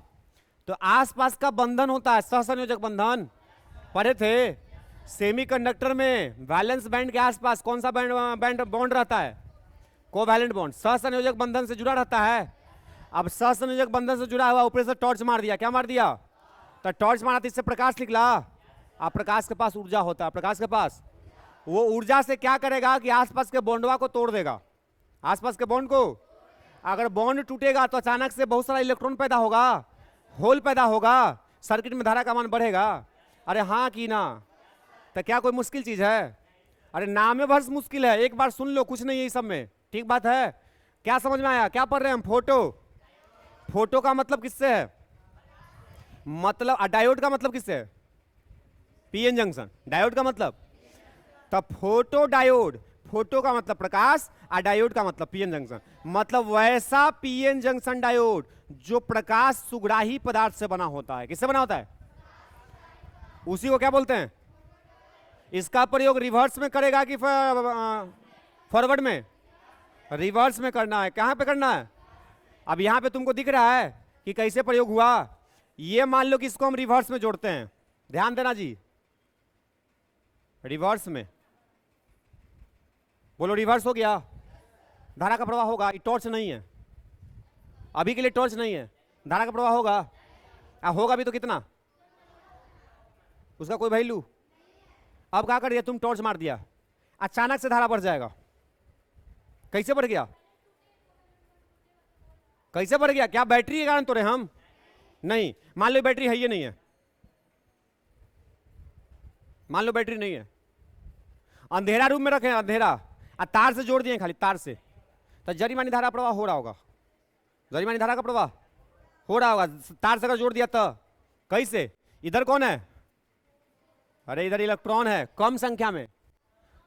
तो आसपास का बंधन होता है, सहसंयोजक बंधन। पढ़े थे सेमीकंडक्टर में वैलेंस बैंड के आसपास कौन सा बैंड बॉन्ड रहता है? Covalent bond. सहसंयोजक बंधन से जुड़ा रहता है। अब सहसंयोजक बंधन से जुड़ा हुआ ऊपर से टॉर्च मार दिया। क्या मार दिया? तो टॉर्च मारा तो इससे प्रकाश निकला। अब प्रकाश के पास ऊर्जा होता है, प्रकाश के पास वो ऊर्जा से क्या करेगा कि आसपास के बॉन्डवा को तोड़ देगा। आसपास के बॉन्ड को, अगर बॉन्ड टूटेगा तो अचानक से बहुत सारा इलेक्ट्रॉन पैदा होगा, होल पैदा होगा, सर्किट में धारा का मान बढ़ेगा। अरे हाँ कि ना? तो क्या कोई मुश्किल चीज है? अरे नाम भर मुश्किल है, एक बार सुन लो, कुछ नहीं है इस सब में। ठीक बात है। क्या समझ में आया? क्या पढ़ रहे हैं हम? फोटो। फोटो का मतलब किससे है? मतलब डायोड का मतलब किससे है? PN junction. डायोड का मतलब, तब फोटो डायोड, फोटो का मतलब प्रकाश और डायोड का मतलब पीएन जंक्शन। मतलब वैसा पीएन जंक्शन डायोड जो प्रकाश सुग्राही पदार्थ से बना होता है। किससे बना होता है? उसी को क्या बोलते हैं? इसका प्रयोग रिवर्स में करेगा कि फॉरवर्ड में? रिवर्स में करना है। कहां पे करना है? अब यहां पे तुमको दिख रहा है कि कैसे प्रयोग हुआ। ये मान लो कि इसको हम रिवर्स में जोड़ते हैं। ध्यान देना जी, रिवर्स में बोलो। रिवर्स हो गया, धारा का प्रवाह होगा। ये टॉर्च नहीं है, अभी के लिए टॉर्च नहीं है। धारा का प्रवाह होगा, होगा भी तो कितना? उसका कोई वैल्यू। अब क्या कर दिया? तुम टॉर्च मार दिया, अचानक से धारा बढ़ जाएगा। कैसे बढ़ गया? कैसे बढ़ गया? क्या बैटरी के कारण तोड़े हम? नहीं। मान लो बैटरी है, ये नहीं है, मान लो बैटरी नहीं है, अंधेरा रूम में रखे, अंधेरा, तार से जोड़ दिए खाली, तार से, तो जरीमानी धारा प्रवाह हो रहा होगा। जरीमानी धारा का प्रवाह हो रहा होगा, तार से अगर जोड़ दिया तो। कैसे? इधर कौन है? अरे इधर इलेक्ट्रॉन है कम संख्या में,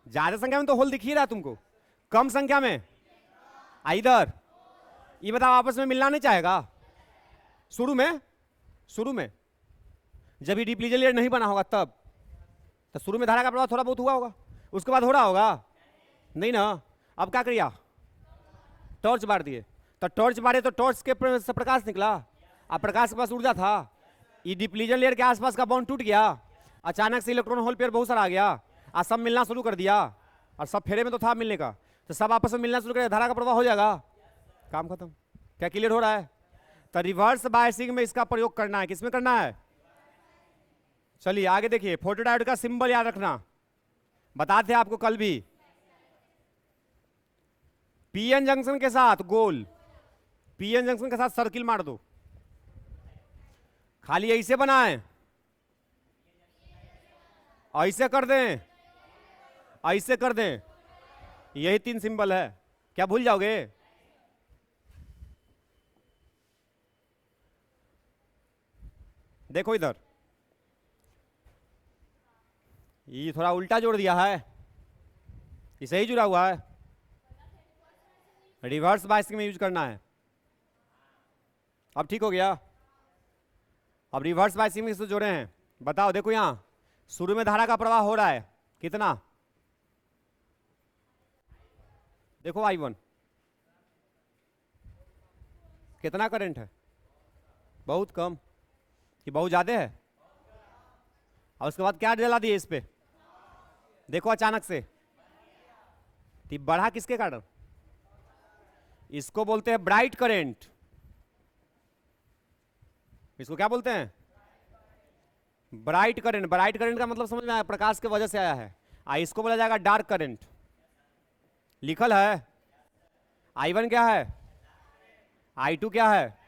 ज्यादा संख्या में तो होल दिख ही रहा है तुमको, कम संख्या में इधर। ये बताओ आपस में मिलना नहीं चाहेगा शुरू में जब ये डिप्लीजन लेयर नहीं बना होगा तब, तो शुरू में धारा का प्रवाह थोड़ा बहुत हुआ होगा, उसके बाद हो रहा होगा नहीं ना। अब क्या करिए, टॉर्च बार दिए, तो टॉर्च बारे तो टॉर्च के से प्रकाश निकला, अब प्रकाश के पास ऊर्जा था, ये डिप्लीजन लेयर के आसपास का बॉन्ड टूट गया, अचानक से इलेक्ट्रॉन होल पेयर बहुत सारा आ गया और सब मिलना शुरू कर दिया, और सब फेरे में तो था मिलने का, तो सब आपस में मिलना शुरू कर, धारा का प्रवाह हो जाएगा, काम खत्म। क्या क्लियर हो रहा है? तो रिवर्स बायसिंग में इसका प्रयोग करना है, किसमें करना है? चलिए आगे देखिए, फोटोडायोड का सिंबल याद रखना, बताते थे आपको कल भी, पीएन जंक्शन के साथ गोल, पीएन जंक्शन के साथ सर्किल मार दो, खाली ऐसे बनाएं, ऐसे कर दें, ऐसे कर दें, यही 3 सिंबल है, क्या भूल जाओगे? देखो इधर, ये थोड़ा उल्टा जोड़ दिया है, ये सही जुड़ा हुआ है, रिवर्स बायसिंग में यूज करना है। अब ठीक हो गया? अब रिवर्स बायसिंग में इसको जोड़े हैं, बताओ, देखो यहां शुरू में धारा का प्रवाह हो रहा है कितना, देखो I1 कितना करंट है, बहुत कम कि बहुत ज्यादा है, और उसके बाद क्या जला दिए इस पे, देखो अचानक से, तो बढ़ा किसके कारण? इसको बोलते हैं ब्राइट करंट, इसको क्या बोलते हैं? Bright current. ब्राइट करंट का मतलब समझ में आया, प्रकाश के वजह से आया है, इसको बोला जाएगा डार्क करंट, लिखल है। I1 क्या है, I2 क्या है,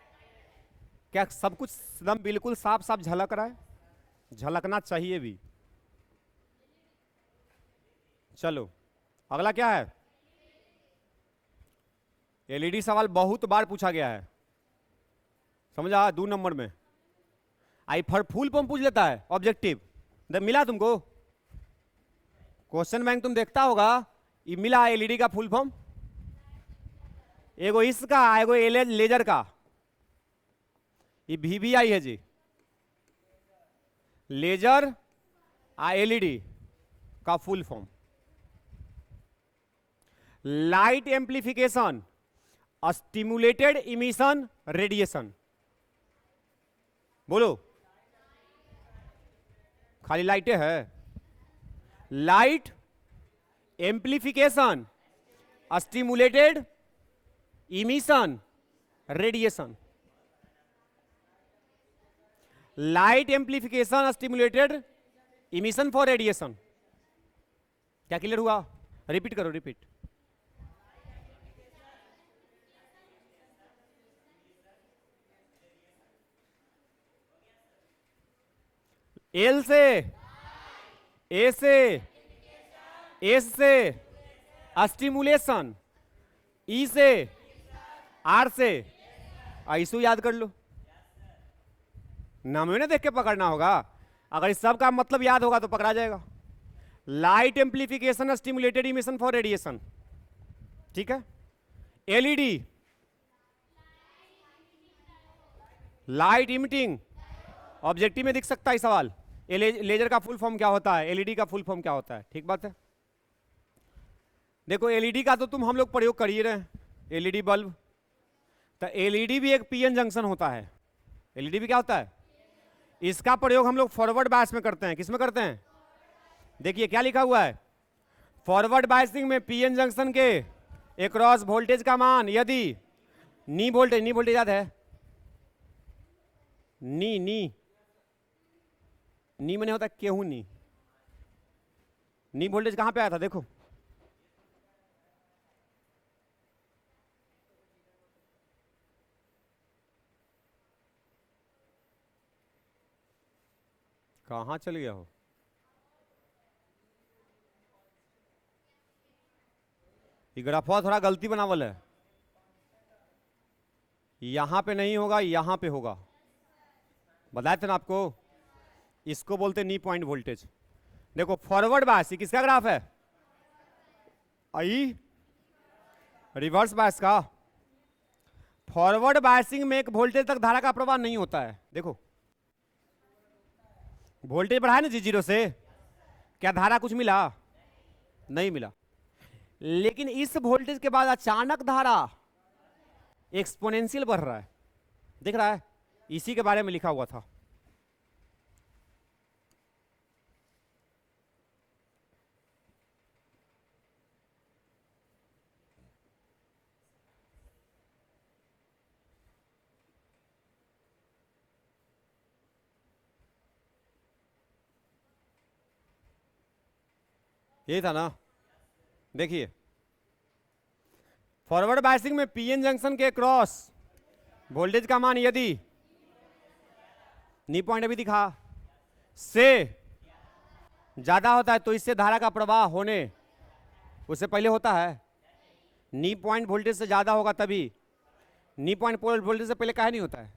क्या सब कुछ एकदम बिल्कुल साफ साफ झलक रहा है? झलकना चाहिए भी। चलो अगला क्या है, एलईडी सवाल बहुत बार पूछा गया है, समझा? 2 नंबर में आई फुल फॉर्म पूछ लेता है, ऑब्जेक्टिव मिला तुमको, क्वेश्चन बैंक तुम देखता होगा, ये मिला एलईडी का फुल फॉर्म, एगो इसका एगो लेजर का, ये VVI है जी, लेजर एलईडी का full form. Light amplification, stimulated emission radiation, बोलो, खाली लाइटें है, light amplification, stimulated emission radiation, light amplification stimulated emission for radiation. क्या क्लियर हुआ? रिपीट करो, रिपीट। एल से, ए से, एस से स्टिमुलेशन, ई से, आर से, ऐसू याद कर लो, नाम ना देख के पकड़ना होगा, अगर इस सब का मतलब याद होगा तो पकड़ा जाएगा। Light amplification stimulated emission for radiation, ठीक है। एलईडी, लाइट इमिटिंग, ऑब्जेक्टिव में दिख सकता है सवाल, लेजर का फुल फॉर्म क्या होता है, एलईडी का फुल फॉर्म क्या होता है, ठीक बात है। देखो एलईडी का तो तुम हम लोग प्रयोग कर ही रहे हैं, एलईडी बल्ब, तो एलईडी भी एक पीएन जंक्शन होता है, एलईडी भी क्या होता है, इसका प्रयोग हम लोग फॉरवर्ड बायस में करते हैं, किसमें करते हैं? देखिए क्या लिखा हुआ है, फॉरवर्ड बायसिंग में पीएन जंक्शन के एक्रॉस वोल्टेज का मान यदि नी वोल्टेज याद है, नी मैंने होता केहू नी वोल्टेज कहां पे आया था, देखो कहां चल गया हो, ये ग्राफवा थोड़ा गलती बनावल है, यहां पे नहीं होगा, यहां पे होगा, बताए थे ना आपको, इसको बोलते नी पॉइंट वोल्टेज, देखो फॉरवर्ड बायस किसका ग्राफ है? आई रिवर्स बायस का। फॉरवर्ड बायसिंग में एक वोल्टेज तक धारा का प्रवाह नहीं होता है। देखो वोल्टेज बढ़ा है ना जी 0 से, क्या धारा कुछ मिला? नहीं मिला। लेकिन इस वोल्टेज के बाद अचानक धारा एक्सपोनेंशियल बढ़ रहा है, दिख रहा है? इसी के बारे में लिखा हुआ था। यही था ना? देखिए फॉरवर्ड बायसिंग में पीएन जंक्शन के क्रॉस वोल्टेज का मान यदि नी पॉइंट अभी दिखा से ज्यादा होता है तो इससे धारा का प्रवाह होने उससे पहले होता है। नी पॉइंट वोल्टेज से ज्यादा होगा तभी। नी पॉइंट वोल्टेज से पहले काहे नहीं होता है?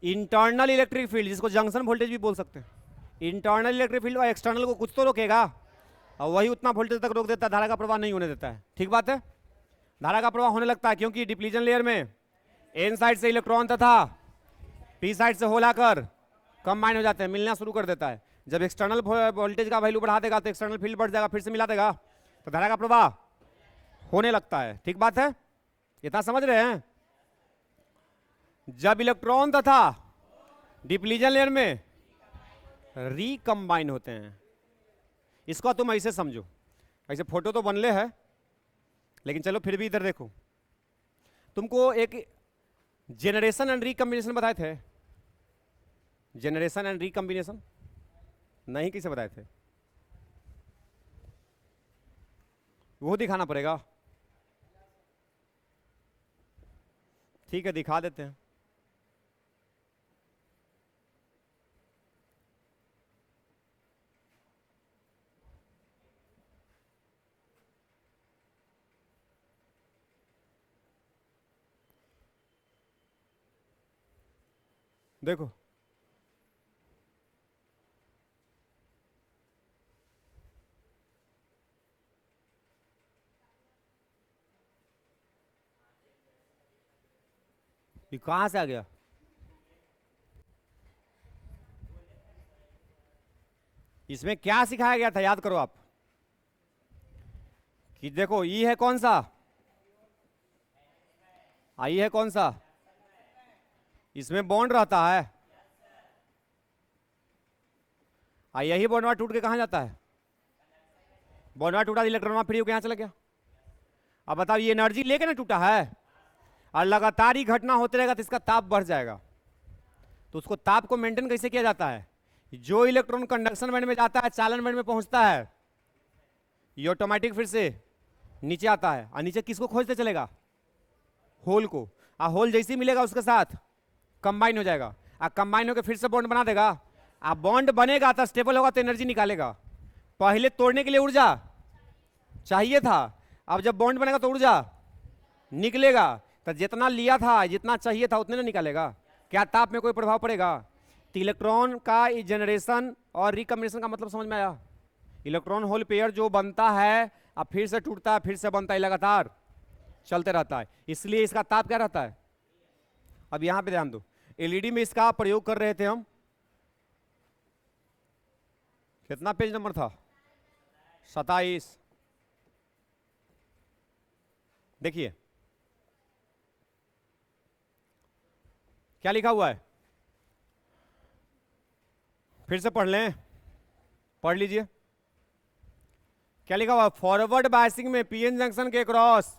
इंटरनल इलेक्ट्रिक फील्ड, जिसको जंक्शन वोल्टेज भी बोल सकते हैं। इंटरनल इलेक्ट्रिक फील्ड और एक्सटर्नल को कुछ तो रोकेगा और वही उतना वोल्टेज तक रोक देता है, धारा का प्रवाह नहीं होने देता है। ठीक बात है? धारा का प्रवाह होने लगता है क्योंकि डिप्लीजन लेयर में एन साइड से इलेक्ट्रॉन तथा पी साइड से होल आकर कंबाइन हो जाते हैं, मिलना शुरू कर देता है। जब एक्सटर्नल वोल्टेज का वैल्यू बढ़ा देगा तो एक्सटर्नल फील्ड बढ़ जाएगा, फिर से मिला देगा तो धारा का प्रवाह होने लगता है। ठीक बात है? इतना समझ रहे हैं? जब इलेक्ट्रॉन तथा डिप्लीजन लेयर में रिकंबाइन होते हैं, इसको तुम ऐसे समझो, ऐसे फोटो तो बनले है लेकिन चलो फिर भी इधर देखो। तुमको एक जेनरेशन एंड रिकम्बिनेशन बताए थे? जेनरेशन एंड रिकम्बिनेशन नहीं, किसे बताए थे? वो दिखाना पड़ेगा। ठीक है दिखा देते हैं। देखो ये कहां से आ गया? इसमें क्या सिखाया गया था याद करो आप कि देखो ई है कौन सा, आई है कौन सा, इसमें बॉन्ड रहता है, यही बॉन्डवा टूट के कहां जाता है? बॉन्डवा टूटा, इलेक्ट्रॉन फ्री होकर यहां चला गया। अब बताओ ये एनर्जी लेके ना टूटा है और लगातार ही घटना होते रहेगा तो इसका ताप बढ़ जाएगा। तो उसको ताप को मेंटेन कैसे किया जाता है? जो इलेक्ट्रॉन कंडक्शन बैंड में जाता है, चालन बैंड में पहुंचता है, ये ऑटोमेटिक फिर से नीचे आता है और नीचे किसको खोजते चलेगा? होल को। होल जैसे ही मिलेगा उसके साथ कंबाइन हो जाएगा और कंबाइन होकर फिर से बॉन्ड बना देगा। बॉन्ड बनेगा तो स्टेबल होगा तो एनर्जी निकालेगा। पहले तोड़ने के लिए ऊर्जा चाहिए था, अब जब बॉन्ड बनेगा तो ऊर्जा निकलेगा। तो जितना लिया था, जितना चाहिए था उतने ना निकालेगा। क्या ताप में कोई प्रभाव पड़ेगा? तो इलेक्ट्रॉन का जनरेशन और रिकम्बिनेशन का मतलब समझ में आया? इलेक्ट्रॉन होल पेयर जो बनता है अब फिर से टूटता है, फिर से बनता है, लगातार चलते रहता है, इसलिए इसका ताप क्या रहता है? अब यहां पे ध्यान दो, एलईडी में इसका प्रयोग कर रहे थे हम। कितना पेज नंबर था? 27। देखिए क्या लिखा हुआ है, फिर से पढ़ लें, पढ़ लीजिए क्या लिखा हुआ है। फॉरवर्ड बायसिंग में पीएन जंक्शन के क्रॉस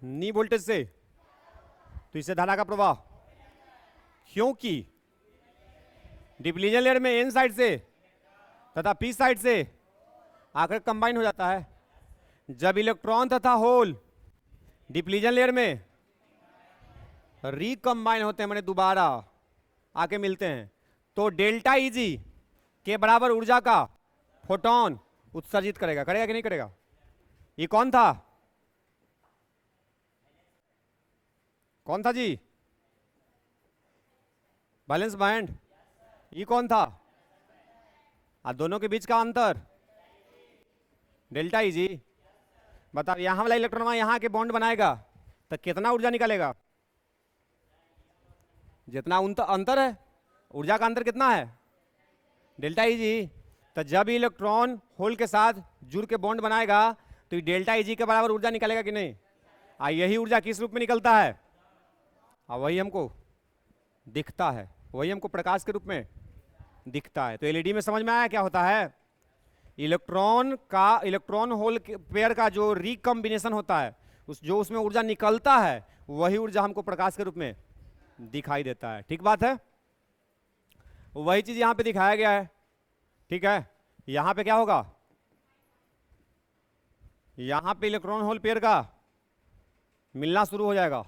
नी वोल्टेज से तो इससे धारा का प्रवाह, क्योंकि डिप्लीजन लेयर में एन साइड से तथा पी साइड से आकर कंबाइन हो जाता है। जब इलेक्ट्रॉन तथा होल डिप्लीजन लेयर में रिकंबाइन होते हैं, मैंने दोबारा आके मिलते हैं, तो डेल्टा ईजी के बराबर ऊर्जा का फोटोन उत्सर्जित करेगा। करेगा कि नहीं करेगा? ये कौन था? कौन था जी? बैलेंस बैंड, ये कौन था? दोनों के बीच का अंतर डेल्टा ई जी। बताओ यहाँ वाला इलेक्ट्रॉन यहाँ के बॉन्ड बनाएगा तो कितना ऊर्जा निकलेगा? जितना अंतर है, ऊर्जा का अंतर कितना है? डेल्टा ई जी। तो जब इलेक्ट्रॉन होल के साथ जुड़ के बॉन्ड बनाएगा तो ये डेल्टा ई जी के बराबर ऊर्जा निकलेगा कि नहीं? यही ऊर्जा किस रूप में निकलता है? वही हमको दिखता है, वही हमको प्रकाश के रूप में दिखता है। तो एलईडी में समझ में आया क्या होता है? इलेक्ट्रॉन होल पेयर का जो रिकॉम्बिनेशन होता है, जो उसमें ऊर्जा निकलता है, वही ऊर्जा हमको प्रकाश के रूप में दिखाई देता है। ठीक बात है? वही चीज यहां पे दिखाया गया है। ठीक है, यहां पे क्या होगा? यहां पे इलेक्ट्रॉन होल पेयर का मिलना शुरू हो जाएगा,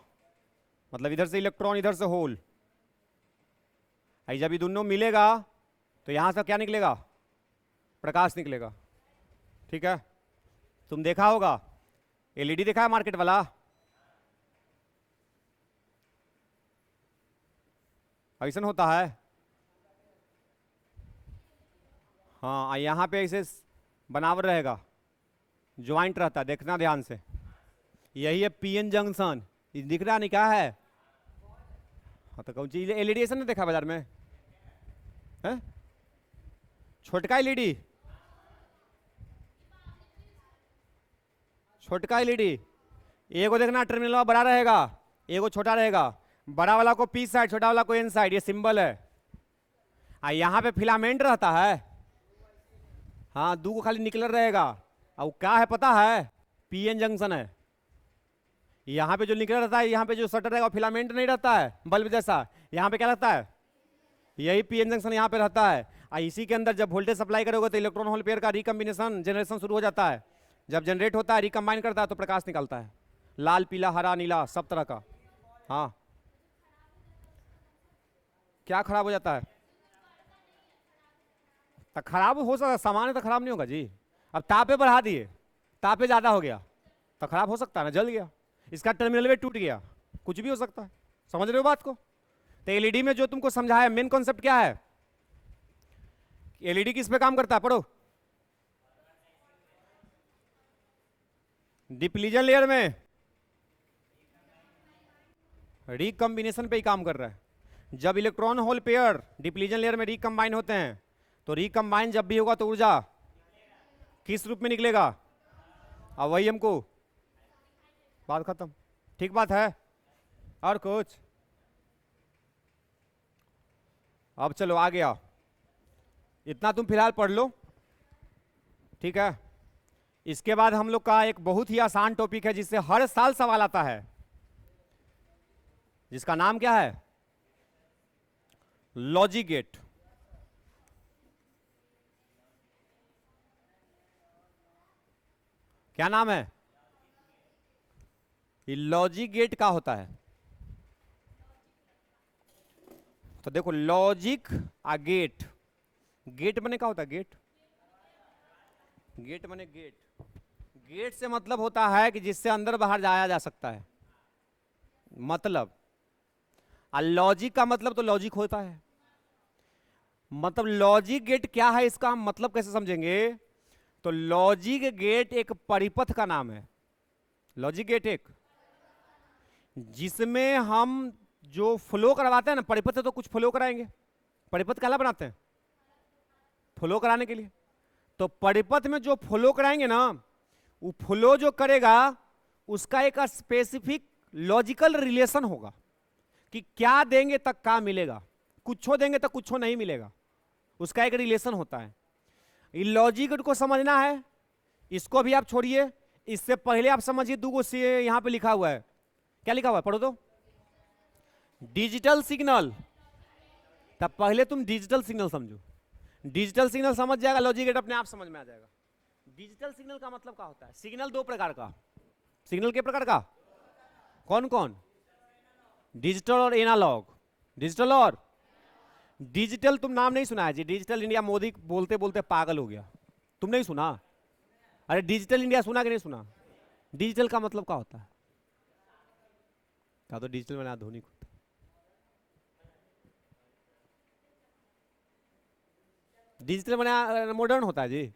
मतलब इधर से इलेक्ट्रॉन इधर से होल। जब ये दोनों मिलेगा तो यहां से क्या निकलेगा? प्रकाश निकलेगा। ठीक है, तुम देखा होगा एलईडी देखा है मार्केट वाला? ऐसा होता है। हाँ, यहां पे ऐसे बनावर रहेगा, ज्वाइंट रहता है, देखना ध्यान से। यही है पीएन जंक्शन, दिख रहा नहीं क्या है? हाँ, तो कौन चीज एलईडी ऐसा नहीं देखा बाजार में है? छोटका एलईडी, छोटका एलईडी एगो देखना टर्मिनल बड़ा रहेगा, एगो छोटा रहेगा। बड़ा वाला को पी साइड, छोटा वाला को एन साइड, ये सिंबल है। यहाँ पे फिलामेंट रहता है। हाँ, दो को खाली निकलर रहेगा। और क्या है पता है? पीएन जंक्शन है। यहाँ पे जो निकलर रहता है, यहाँ पे जो शटर रहेगा फिलामेंट नहीं रहता है बल्ब जैसा। यहाँ पे क्या रहता है? यही पीएन जंक्शन यहाँ पे रहता है। इसी के अंदर जब वोल्टेज सप्लाई करोगे तो इलेक्ट्रॉन होल पेयर का रिकॉम्बिनेशन जनरेशन शुरू हो जाता है। जब जनरेट होता है, रिकम्बाइन करता है, तो प्रकाश निकलता है, लाल पीला हरा नीला सब तरह का। हाँ, क्या खराब हो जाता है? तो खराब हो सकता है, सामान्य तो खराब नहीं होगा जी। अब तापे बढ़ा दिए, तापे ज्यादा हो गया तो खराब हो सकता है ना, जल गया, इसका टर्मिनल वे टूट गया, कुछ भी हो सकता है। समझ रहे हो बात को? तो एलईडी में जो तुमको समझाया मेन कॉन्सेप्ट क्या है? एलईडी किस पे काम करता है? पढ़ो। डिप्लीजन लेयर में रिकॉम्बिनेशन पे ही काम कर रहा है। जब इलेक्ट्रॉन होल पेयर डिप्लीजन लेयर में रिकम्बाइन होते हैं तो रिकम्बाइन जब भी होगा तो ऊर्जा किस रूप में निकलेगा? अब वही हमको, बात खत्म। ठीक बात है? और कुछ? अब चलो आ गया, इतना तुम फिलहाल पढ़ लो। ठीक है, इसके बाद हम लोग का एक बहुत ही आसान टॉपिक है जिससे हर साल सवाल आता है, जिसका नाम क्या है? Logic gate. क्या नाम है? ये लॉजिक गेट का होता है। तो देखो, लॉजिक आ गेट, गेट बने क्या होता है? गेट, गेट बने गेट। गेट से मतलब होता है कि जिससे अंदर बाहर जाया जा सकता है, मतलब। लॉजिक का मतलब तो लॉजिक होता है, मतलब लॉजिक गेट क्या है, इसका हम मतलब कैसे समझेंगे? तो लॉजिक गेट एक परिपथ का नाम है। लॉजिक गेट एक, जिसमें हम जो फ्लो करवाते हैं ना, परिपथ तो कुछ फ्लो कराएंगे, परिपथ काला बनाते हैं फ्लो कराने के लिए। तो परिपथ में जो फ्लो कराएंगे ना, वो फ्लो जो करेगा उसका एक स्पेसिफिक लॉजिकल रिलेशन होगा कि क्या देंगे तक क्या मिलेगा, कुछो देंगे तो कुछो नहीं मिलेगा, उसका एक रिलेशन होता है। ये लॉजिक को समझना है। इसको भी आप छोड़िए, इससे पहले आप समझिए, दो यहां पे लिखा हुआ है, क्या लिखा हुआ है पढ़ो तो? Digital signal. तब पहले तुम डिजिटल सिग्नल समझो, डिजिटल सिग्नल समझ जाएगा, लॉजिक गेट अपने आप समझ में आ जाएगा। डिजिटल सिग्नल का मतलब क्या होता है? सिग्नल दो प्रकार का। सिग्नल के प्रकार का कौन कौन? डिजिटल और एनालॉग। डिजिटल और डिजिटल, तुम नाम नहीं सुना है जी? डिजिटल इंडिया मोदी बोलते बोलते पागल हो गया, तुम नहीं सुना? अरे डिजिटल इंडिया सुना कि नहीं सुना? डिजिटल का मतलब क्या होता है? क्या तो डिजिटल में आधुनिक होता है। डिजिटल बना मॉडर्न होता है जी।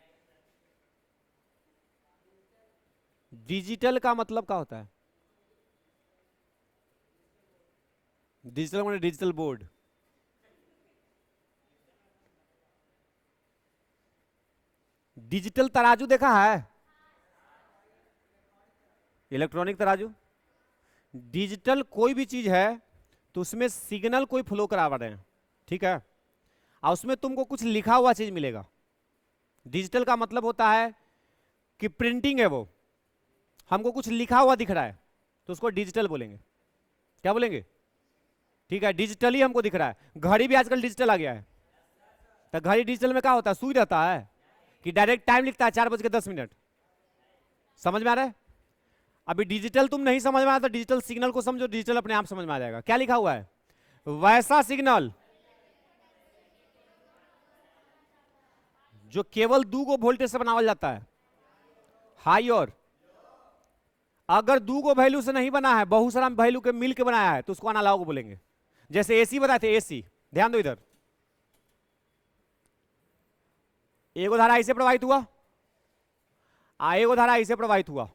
डिजिटल का मतलब क्या होता है? डिजिटल मैंने डिजिटल बोर्ड। डिजिटल तराजू देखा है? इलेक्ट्रॉनिक तराजू। डिजिटल कोई भी चीज है तो उसमें सिग्नल कोई फ्लो करा रहे हैं, ठीक है, और उसमें तुमको कुछ लिखा हुआ चीज मिलेगा। डिजिटल का मतलब होता है कि प्रिंटिंग है, वो हमको कुछ लिखा हुआ दिख रहा है तो उसको डिजिटल बोलेंगे। क्या बोलेंगे? ठीक है, डिजिटली हमको दिख रहा है। घड़ी भी आजकल डिजिटल आ गया है। तो घड़ी डिजिटल में क्या होता है? सुई रहता है कि डायरेक्ट टाइम लिखता है 4:10। समझ में आ रहा है? अभी डिजिटल तुम नहीं समझ में आया तो डिजिटल सिग्नल को समझो, डिजिटल अपने आप समझ में आ जाएगा। क्या लिखा हुआ है? वैसा सिग्नल जो केवल 2 वोल्टेज से बनावल जाता है, हाई और। अगर 2 वैल्यू से नहीं बना है, बहुत सारा वैल्यू के मिल के बनाया है, तो उसको एनालॉग बोलेंगे। जैसे एसी बताए थे, एसी, ध्यान दो इधर। एगो धारा ऐसे प्रवाहित हुआ, एगो धारा ऐसे प्रवाहित हुआ,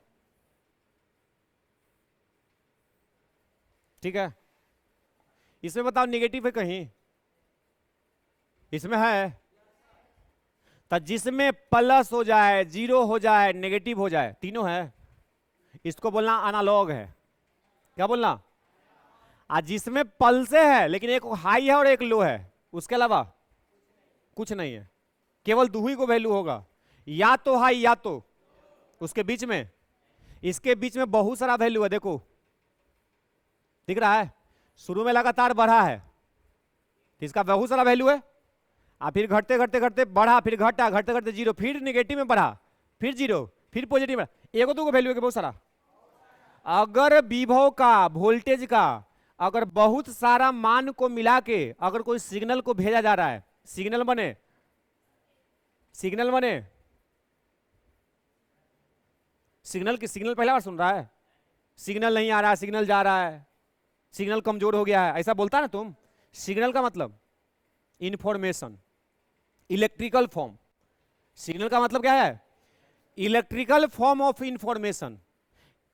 ठीक है। इसमें बताओ नेगेटिव है कहीं? इसमें है। तो जिसमें प्लस हो जाए, जीरो हो जाए, नेगेटिव हो जाए, तीनों है, इसको बोलना एनालॉग है। क्या बोलना? आज जिसमें पल्से है लेकिन एक हाई है और एक लो है, उसके अलावा कुछ नहीं है, केवल दो ही को वैल्यू होगा, या तो हाई या तो उसके बीच में। इसके बीच में बहुत सारा वैल्यू है, देखो दिख रहा है, शुरू में लगातार बढ़ा है तो इसका बहुत सारा वैल्यू है, फिर घटते घटते घटते बढ़ा, फिर घटा, घटते घटते जीरो, फिर निगेटिव में बढ़ा, फिर जीरो, फिर पॉजिटिव में। एगो दो वैल्यू है बहुत सारा। अगर विभव का, वोल्टेज का, अगर बहुत सारा मान को मिला के अगर कोई सिग्नल को भेजा जा रहा है, सिग्नल बने, सिग्नल बने, सिग्नल की सिग्नल पहला बार सुन रहा है? सिग्नल नहीं आ रहा है, सिग्नल जा रहा है, सिग्नल कमजोर हो गया है, ऐसा बोलता है ना तुम। सिग्नल का मतलब इंफॉर्मेशन, इलेक्ट्रिकल फॉर्म। सिग्नल का मतलब क्या है? Electrical form of information.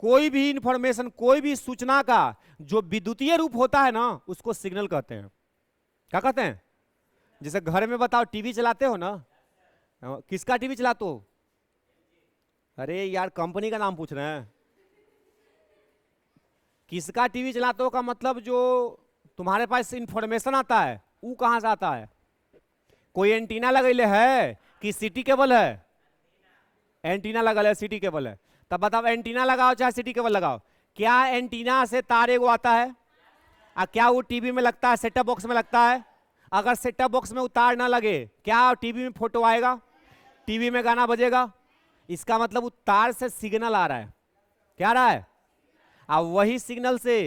कोई भी इंफॉर्मेशन, कोई भी सूचना का जो विद्युतीय रूप होता है ना, उसको सिग्नल कहते हैं। क्या कहते हैं? जैसे घर में बताओ, टीवी चलाते हो ना, किसका टीवी चलाते हो? अरे यार, कंपनी का नाम पूछ रहे हैं। किसका टीवी चलाते हो का मतलब जो तुम्हारे पास इंफॉर्मेशन आता है, वो कहां से आता है? कोई एंटीना लगेले है कि सिटी केबल है? एंटीना लगल है, सिटी केबल है। तब बताओ, एंटीना लगाओ चाहे सिटी केबल लगाओ, क्या एंटीना से तार एगो आता है? क्या वो टीवी में लगता है, सेटअप बॉक्स में लगता है? अगर सेटअप बॉक्स में उतार ना लगे, क्या टीवी में फोटो आएगा, टीवी में गाना बजेगा? इसका मतलब वो तार से सिग्नल आ रहा है। क्या आ रहा है? अब वही सिग्नल से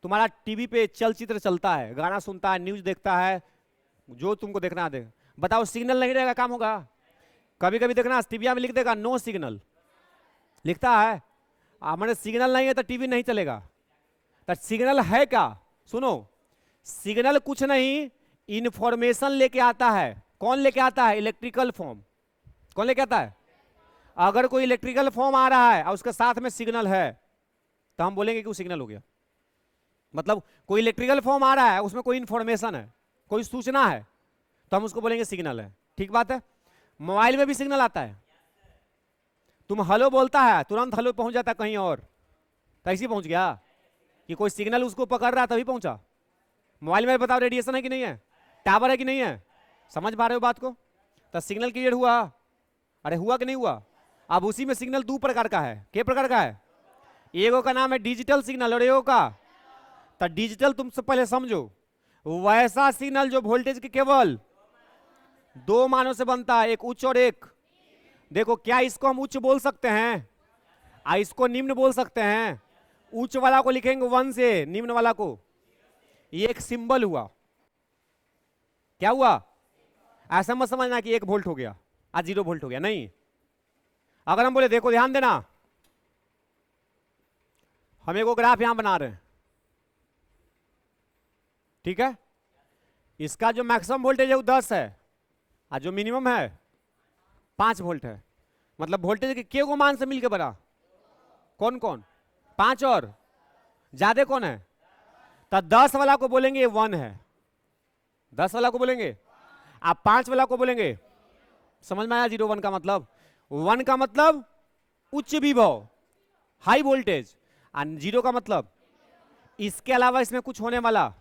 तुम्हारा टीवी पे चलचित्र चलता है, गाना सुनता है, न्यूज देखता है, जो तुमको देखना है। बताओ, सिग्नल नहीं रहेगा, काम होगा? कभी कभी देखना टीवी में लिख देगा नो सिग्नल, लिखता है। मैंने सिग्नल नहीं है तो टीवी नहीं चलेगा। तो सिग्नल है क्या? सुनो, सिग्नल कुछ नहीं, इंफॉर्मेशन लेके आता है। कौन लेके आता है? Electrical form. कौन लेके आता है? अगर कोई इलेक्ट्रिकल फॉर्म आ रहा है और उसके साथ में सिग्नल है, तो हम बोलेंगे कि वो सिग्नल हो गया। मतलब कोई इलेक्ट्रिकल फॉर्म आ रहा है, उसमें कोई इंफॉर्मेशन है, कोई सूचना है, तो हम उसको बोलेंगे सिग्नल है। ठीक बात है। मोबाइल में भी सिग्नल आता है। तुम हेलो बोलता है, तुरंत हेलो पहुंच जाता कहीं और, तो ऐसे पहुंच गया कि कोई सिग्नल उसको पकड़ रहा तभी पहुंचा। मोबाइल में बताओ, रेडिएशन है कि नहीं है, टावर है कि नहीं है? समझ पा रहे हो बात को? तो सिग्नल क्लियर हुआ? अरे हुआ कि नहीं हुआ? अब उसी में सिग्नल दो प्रकार का है। के प्रकार का है? एगो का नाम है डिजिटल सिग्नल और एगो का, तो डिजिटल तुमसे पहले समझो, वैसा सिग्नल जो वोल्टेज के केवल दो मानों से बनता है, एक उच्च और एक। देखो, क्या इसको हम उच्च बोल सकते हैं, इसको निम्न बोल सकते हैं? उच्च वाला को लिखेंगे 1 से, निम्न वाला को। ये एक सिंबल हुआ। क्या हुआ? ऐसा मत समझना कि 1 वोल्ट हो गया आज 0 वोल्ट हो गया, नहीं। अगर हम बोले, देखो ध्यान देना, हम एक ग्राफ यहां बना रहे हैं, ठीक है, इसका जो मैक्सिमम वोल्टेज है वो 10 है, और जो मिनिमम है 5 वोल्ट है। मतलब वोल्टेज के को मान से मिलकर बना कौन कौन, 5 और ज्यादा कौन है, तो 10 वाला को बोलेंगे ये 1 है, 10 वाला को बोलेंगे, आप 5 वाला को बोलेंगे। समझ में आया 0 1 का मतलब? 1 का मतलब उच्च विभव, हाई वोल्टेज, और 0 का मतलब इसके अलावा इसमें कुछ होने वाला।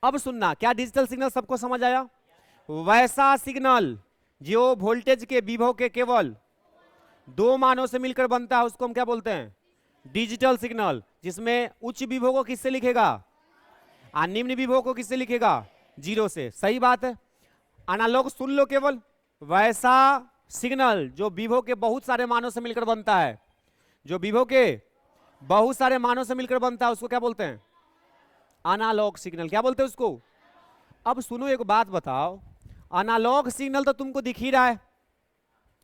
अब सुनना, क्या डिजिटल सिग्नल सबको समझ आया? वैसा सिग्नल जो वोल्टेज के विभव के केवल 2 मानों से मिलकर बनता है उसको हम क्या बोलते हैं? Digital signal. जिसमें उच्च विभव को किससे लिखेगा और निम्न विभव को किससे लिखेगा? 0 से। सही बात है। एनालॉग सुन लो, केवल वैसा सिग्नल जो विभव के बहुत सारे मानों से मिलकर बनता है, जो विभव के बहुत सारे मानों से मिलकर बनता है उसको क्या बोलते हैं? Analogue signal. क्या बोलते हैं उसको? अब सुनो एक बात बताओ, एनालॉग सिग्नल तो तुमको दिख ही रहा है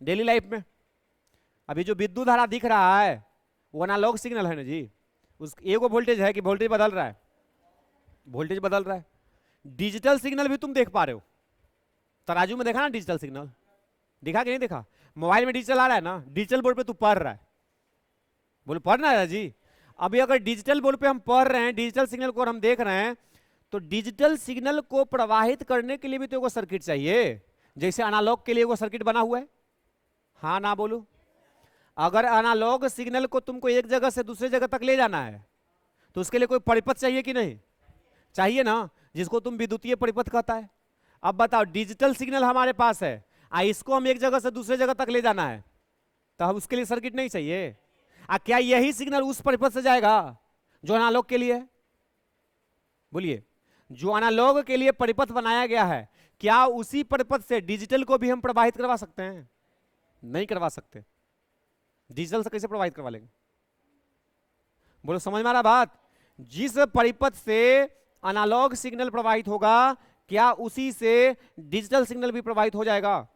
डेली लाइफ में। अभी जो विद्युत धारा दिख रहा है वो एनालॉग सिग्नल है ना जी। उस एगो वोल्टेज है कि वोल्टेज बदल रहा है? वोल्टेज बदल रहा है। डिजिटल सिग्नल भी तुम देख पा रहे हो। तराजू में देखा ना डिजिटल सिग्नल? दिखा कि नहीं देखा? मोबाइल में डिजिटल आ रहा है ना, डिजिटल बोर्ड पे तू पढ़ रहा है, बोले पढ़ना है जी। अभी अगर डिजिटल बोर्ड पे हम पढ़ रहे हैं, डिजिटल सिग्नल को हम देख रहे हैं, तो डिजिटल सिग्नल को प्रवाहित करने के लिए भी तो एगो सर्किट चाहिए, जैसे एनालॉग के लिए एगो सर्किट बना हुआ है। हाँ ना बोलो? अगर एनालॉग सिग्नल को तुमको एक जगह से दूसरे जगह तक ले जाना है तो उसके लिए कोई परिपथ चाहिए कि नहीं? चाहिए ना, जिसको तुम विद्युतीय परिपथ कहता है। अब बताओ, डिजिटल सिग्नल हमारे पास है, इसको हम एक जगह से दूसरे जगह तक ले जाना है, तो हम उसके लिए सर्किट नहीं चाहिए? क्या यही सिग्नल उस परिपथ से जाएगा जो एनालॉग के लिए है? बोलिए, जो एनालॉग के लिए परिपथ बनाया गया है, क्या उसी परिपथ से डिजिटल को भी हम प्रवाहित करवा सकते हैं? नहीं करवा सकते। डिजिटल से कैसे प्रवाहित करवा लेंगे? बोलो, समझ में आ रहा बात? जिस परिपथ से एनालॉग सिग्नल प्रवाहित होगा, क्या उसी से डिजिटल सिग्नल भी प्रवाहित हो जाएगा?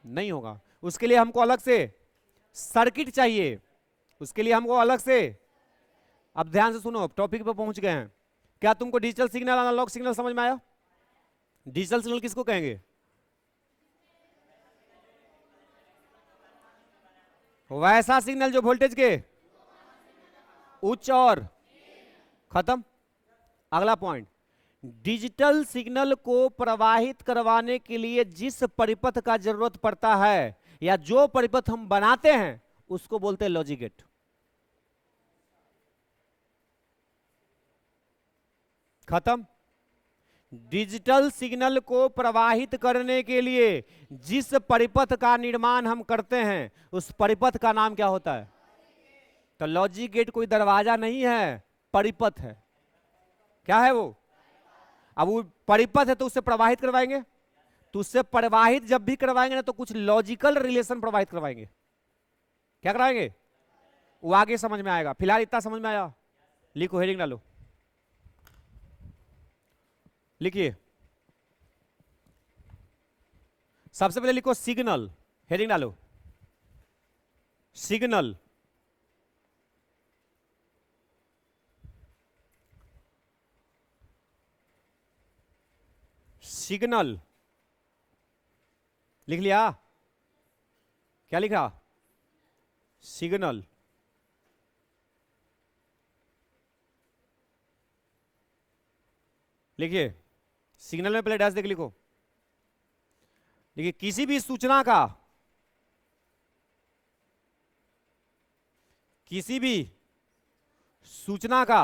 नहीं होगा। उसके लिए हमको अलग से सर्किट चाहिए, उसके लिए हमको अलग से। अब ध्यान से सुनो, टॉपिक पे पहुंच गए हैं। क्या तुमको डिजिटल सिग्नल एनालॉग सिग्नल समझ में आया? डिजिटल सिग्नल किसको कहेंगे? वैसा सिग्नल जो वोल्टेज के उच्च और खत्म। अगला पॉइंट, डिजिटल सिग्नल को प्रवाहित करवाने के लिए जिस परिपथ का जरूरत पड़ता है या जो परिपथ हम बनाते हैं उसको बोलते हैं लॉजिक गेट। खत्म। डिजिटल सिग्नल को प्रवाहित करने के लिए जिस परिपथ का निर्माण हम करते हैं उस परिपथ का नाम क्या होता है? तो लॉजिक गेट कोई दरवाजा नहीं है, परिपथ है। क्या है वो? अब वो परिपथ है तो उससे प्रवाहित करवाएंगे, तो उससे प्रवाहित जब भी करवाएंगे ना तो कुछ लॉजिकल रिलेशन प्रवाहित करवाएंगे। क्या कराएंगे? वो आगे समझ में आएगा, फिलहाल इतना समझ में आया? लिखो, हेडिंग डालो, लिखिए। सबसे पहले लिखो सिग्नल, हेडिंग डालो, सिग्नल। सिग्नल लिख लिया? क्या लिखा? सिग्नल। लिखिए, सिग्नल में पहले डैश देख लिखो। देखिए, किसी भी सूचना का, किसी भी सूचना का,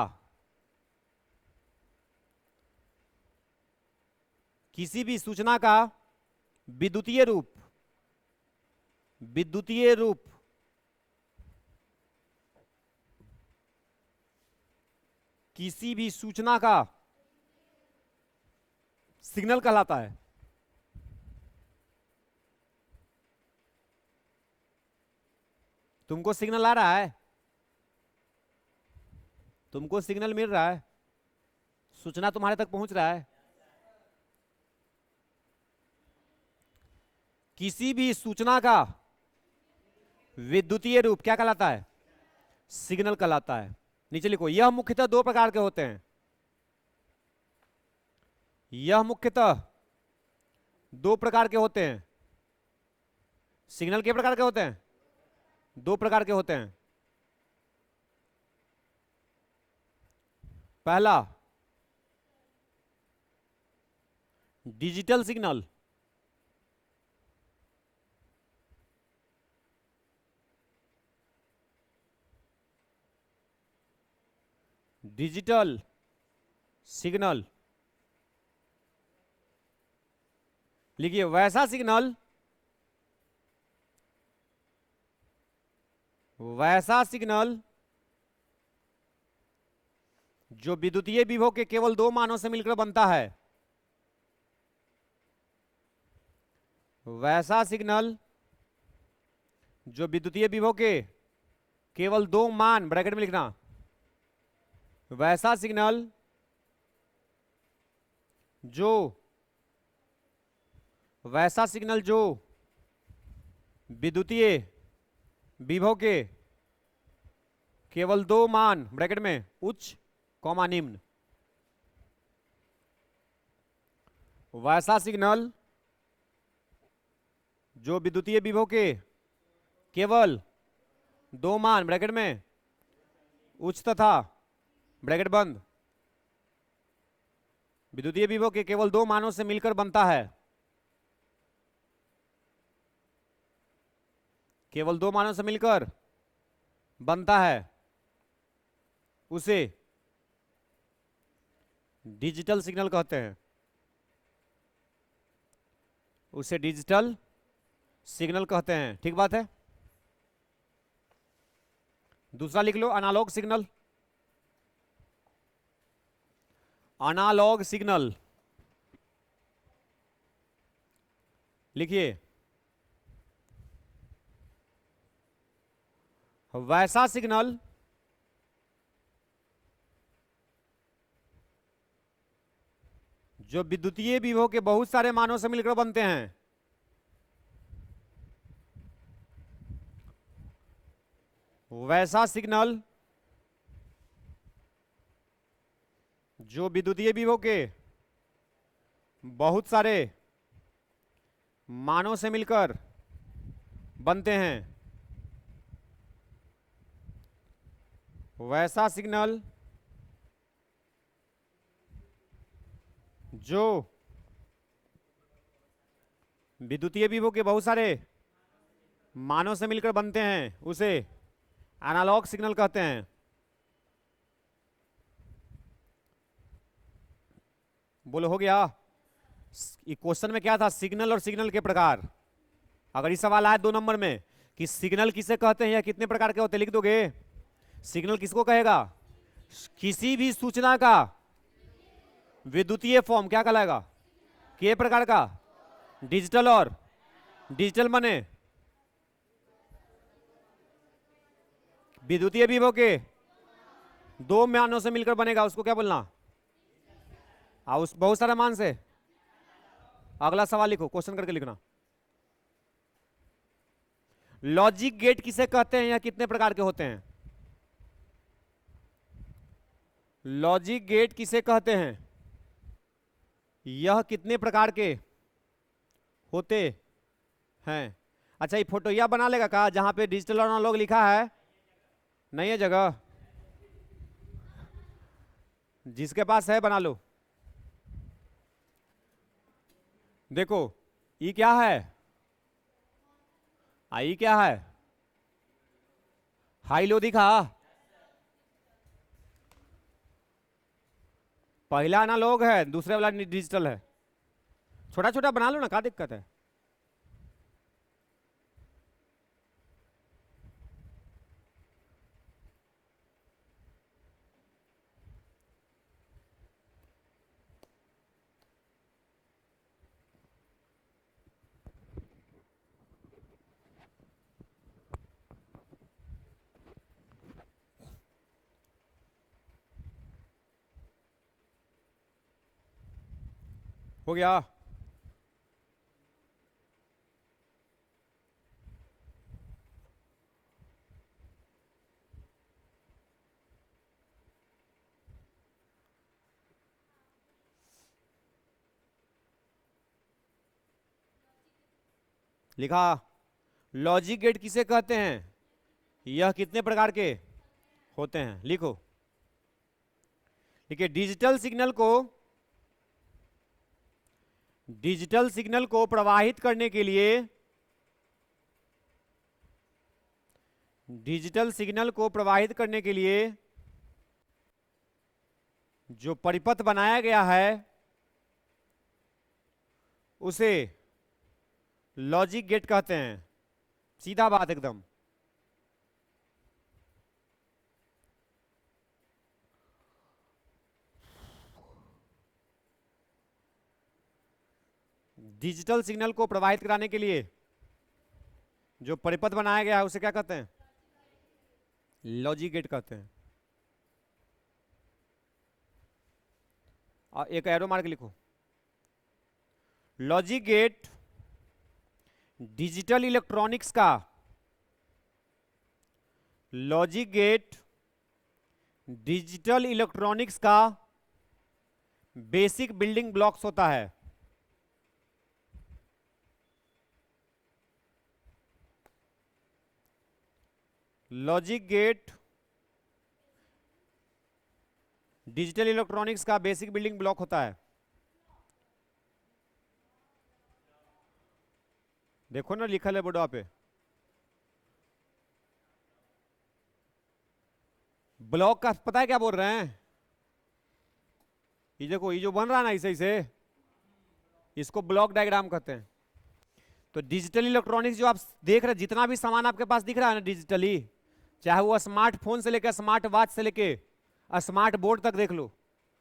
किसी भी सूचना का विद्युतीय रूप, विद्युतीय रूप किसी भी सूचना का सिग्नल कहलाता है। तुमको सिग्नल आ रहा है? तुमको सिग्नल मिल रहा है? सूचना तुम्हारे तक पहुंच रहा है? किसी भी सूचना का विद्युतीय रूप क्या कहलाता है? सिग्नल कहलाता है। नीचे लिखो, यह मुख्यतः 2 प्रकार के होते हैं। यह मुख्यतः दो प्रकार के होते हैं। सिग्नल के प्रकार के होते हैं, दो प्रकार के होते हैं। पहला डिजिटल सिग्नल, डिजिटल सिग्नल, लिखिए वैसा सिग्नल, वैसा सिग्नल जो विद्युतीय विभव के केवल दो मानों से मिलकर बनता है। वैसा सिग्नल जो विद्युतीय विभव के केवल दो मान, ब्रैकेट में लिखना, वैसा सिग्नल जो, वैसा सिग्नल जो विद्युतीय विभव के केवल दो मान, ब्रैकेट में उच्च कॉमा निम्न, वैसा सिग्नल जो विद्युतीय विभव के केवल दो मान, ब्रैकेट में उच्च तथा, ब्रैकेट बंद, विद्युतीय विभव के केवल दो मानों से मिलकर बनता है, केवल दो मानों से मिलकर बनता है, उसे डिजिटल सिग्नल कहते हैं। उसे डिजिटल सिग्नल कहते हैं। ठीक बात है। दूसरा लिख लो, एनालॉग सिग्नल। एनालॉग सिग्नल लिखिए वैसा सिग्नल जो विद्युतीय विभव के बहुत सारे मानों से मिलकर बनते हैं। वैसा सिग्नल जो विद्युतीय विभव के बहुत सारे मानों से मिलकर बनते हैं। वैसा सिग्नल जो विद्युतीय विभव के बहुत सारे मानों से मिलकर बनते हैं, उसे एनालॉग सिग्नल कहते हैं। बोलो हो गया। क्वेश्चन में क्या था? सिग्नल और सिग्नल के प्रकार। अगर ये सवाल आए 2 नंबर में कि सिग्नल किसे कहते हैं या कितने प्रकार के होते हैं, लिख दोगे। सिग्नल किसको कहेगा? किसी भी सूचना का विद्युतीय फॉर्म क्या कहलाएगा? के प्रकार का? डिजिटल और डिजिटल माने विद्युतीय विभव के दो मानों से मिलकर बनेगा, उसको क्या बोलना? उस बहुत सारे मान से। अगला सवाल लिखो, क्वेश्चन करके लिखना। लॉजिक गेट किसे कहते हैं या कितने प्रकार के होते हैं? लॉजिक गेट किसे कहते हैं? यह कितने प्रकार के होते हैं? अच्छा, ये फोटो यह बना लेगा का जहां पे डिजिटल और एनालॉग लिखा है? नहीं है जगह? जिसके पास है बना लो। देखो ये क्या है? आई क्या है? हाई लो दिखा। पहला एनालॉग है, दूसरे वाला डिजिटल है। छोटा छोटा बना लो ना, क्या दिक्कत है? हो गया? लिखा। लॉजिक गेट किसे कहते हैं, यह कितने प्रकार के होते हैं, लिखो। देखिए डिजिटल सिग्नल को प्रवाहित करने के लिए, डिजिटल सिग्नल को प्रवाहित करने के लिए जो परिपथ बनाया गया है उसे लॉजिक गेट कहते हैं। सीधा बात एकदम। डिजिटल सिग्नल को प्रवाहित कराने के लिए जो परिपथ बनाया गया है उसे क्या कहते हैं, लॉजिक गेट कहते हैं। और एक एरो मार के लिखो। लॉजिक गेट डिजिटल इलेक्ट्रॉनिक्स का, लॉजिक गेट डिजिटल इलेक्ट्रॉनिक्स का बेसिक बिल्डिंग ब्लॉक्स होता है। लॉजिक गेट डिजिटल इलेक्ट्रॉनिक्स का बेसिक बिल्डिंग ब्लॉक होता है। देखो ना लिखा है बोर्ड पे, ब्लॉक का पता है क्या बोल रहे हैं, ये देखो ये जो बन रहा है ना इसे इसे इसको ब्लॉक डायग्राम कहते हैं। तो डिजिटल इलेक्ट्रॉनिक्स जो आप देख रहे हैं, जितना भी सामान आपके पास दिख रहा है ना डिजिटली, चाहे वो स्मार्टफोन से लेकर स्मार्ट वॉच से लेके स्मार्ट बोर्ड तक देख लो,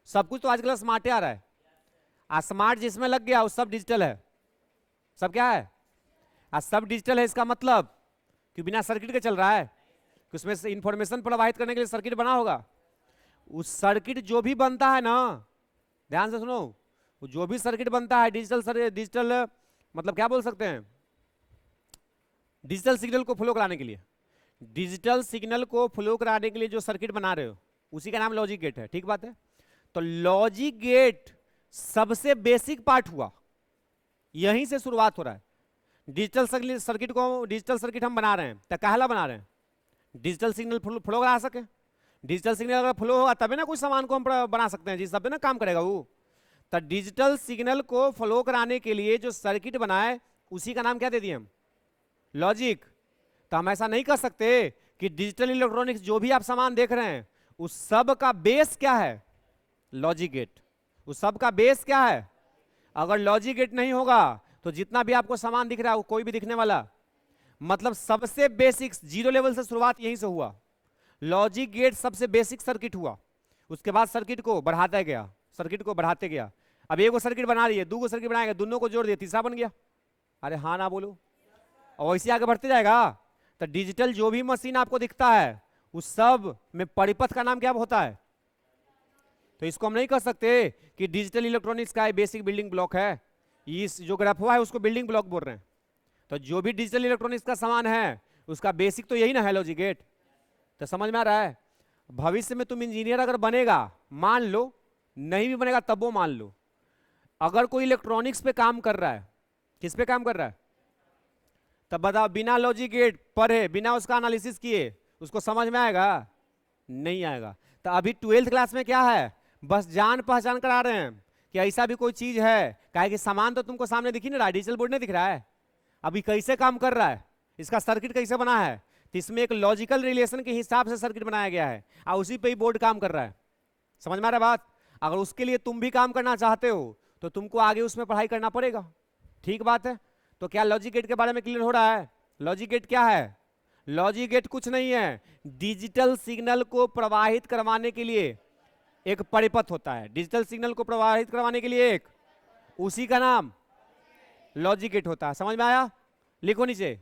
सब कुछ तो आजकल स्मार्ट आ रहा है। स्मार्ट जिसमें लग गया वो सब डिजिटल है। सब क्या है, सब डिजिटल है। इसका मतलब कि बिना सर्किट के चल रहा है, कि उसमें से इंफॉर्मेशन प्रवाहित करने के लिए सर्किट बना होगा। उस सर्किट जो भी बनता है ना, ध्यान से सुनो, जो भी सर्किट बनता है डिजिटल मतलब क्या बोल सकते हैं, डिजिटल सिग्नल को फ्लो कराने के लिए, डिजिटल सिग्नल को फ्लो कराने के लिए जो सर्किट बना रहे हो उसी का नाम लॉजिक गेट है। ठीक बात है। तो लॉजिक गेट सबसे बेसिक पार्ट हुआ, यहीं से शुरुआत हो रहा है। डिजिटल सर्किट हम बना रहे हैं तो काहला बना रहे हैं, डिजिटल सिग्नल फ्लो करा सके। डिजिटल सिग्नल अगर फ्लो होगा तभी ना कुछ सामान को हम बना सकते हैं, जिस तब ना काम करेगा वो। तो डिजिटल सिग्नल को फ्लो कराने के लिए जो सर्किट बनाए उसी का नाम क्या दे दिए हम, लॉजिक। तो हम ऐसा नहीं कर सकते कि डिजिटल इलेक्ट्रॉनिक्स जो भी आप सामान देख रहे हैं उस सब का बेस क्या है, लॉजिक गेट। उस सब का बेस क्या है, अगर लॉजिक गेट नहीं होगा तो जितना भी आपको सामान दिख रहा है वो कोई भी दिखने वाला, मतलब सबसे बेसिक जीरो लेवल से शुरुआत यहीं से हुआ। लॉजिक गेट सबसे बेसिक सर्किट हुआ, उसके बाद सर्किट को बढ़ाता गया, सर्किट को बढ़ाते गया। अब एक सर्किट बना रही है, दो सर्किट बनाएगा, दोनों को जोड़ दिया, तीसरा बन गया। अरे हाँ ना बोलो, और वैसे आगे बढ़ते जाएगा। तो डिजिटल जो भी मशीन आपको दिखता है उस सब में परिपथ का नाम क्या होता है। तो इसको हम नहीं कह सकते कि डिजिटल इलेक्ट्रॉनिक्स का बेसिक बिल्डिंग ब्लॉक है, इस जो ग्राफवा है उसको बिल्डिंग ब्लॉक बोल रहे हैं। तो जो भी डिजिटल इलेक्ट्रॉनिक्स का सामान है उसका बेसिक तो यही ना है, लॉजिक गेट। तो समझ में आ रहा है। भविष्य में तुम इंजीनियर अगर बनेगा, मान लो, नहीं भी बनेगा तब वो मान लो, अगर कोई इलेक्ट्रॉनिक्स पे काम कर रहा है, किस पे काम कर रहा है, तब बताओ बिना लॉजिक गेट पढ़े, बिना उसका एनालिसिस किए उसको समझ में आएगा, नहीं आएगा। तो अभी 12th क्लास में क्या है, बस जान पहचान करा रहे हैं कि ऐसा भी कोई चीज है, काहे कि सामान तो तुमको सामने दिख ही नहीं रहा है, डिजिटल बोर्ड नहीं दिख रहा है, अभी कैसे काम कर रहा है, इसका सर्किट कैसे बना है, तो इसमें एक लॉजिकल रिलेशन के हिसाब से सर्किट बनाया गया है और उसी पे ही बोर्ड काम कर रहा है। समझ में आ रहा है बात। अगर उसके लिए तुम भी काम करना चाहते हो तो तुमको आगे उसमें पढ़ाई करना पड़ेगा। ठीक बात है। तो क्या लॉजिक गेट के बारे में क्लियर हो रहा है। लॉजिक गेट क्या है, लॉजिक गेट कुछ नहीं है, डिजिटल सिग्नल को प्रवाहित करवाने के लिए एक परिपथ होता है। डिजिटल सिग्नल को प्रवाहित करवाने के लिए एक, उसी का नाम लॉजिक गेट होता है। समझ में आया, लिखो नीचे।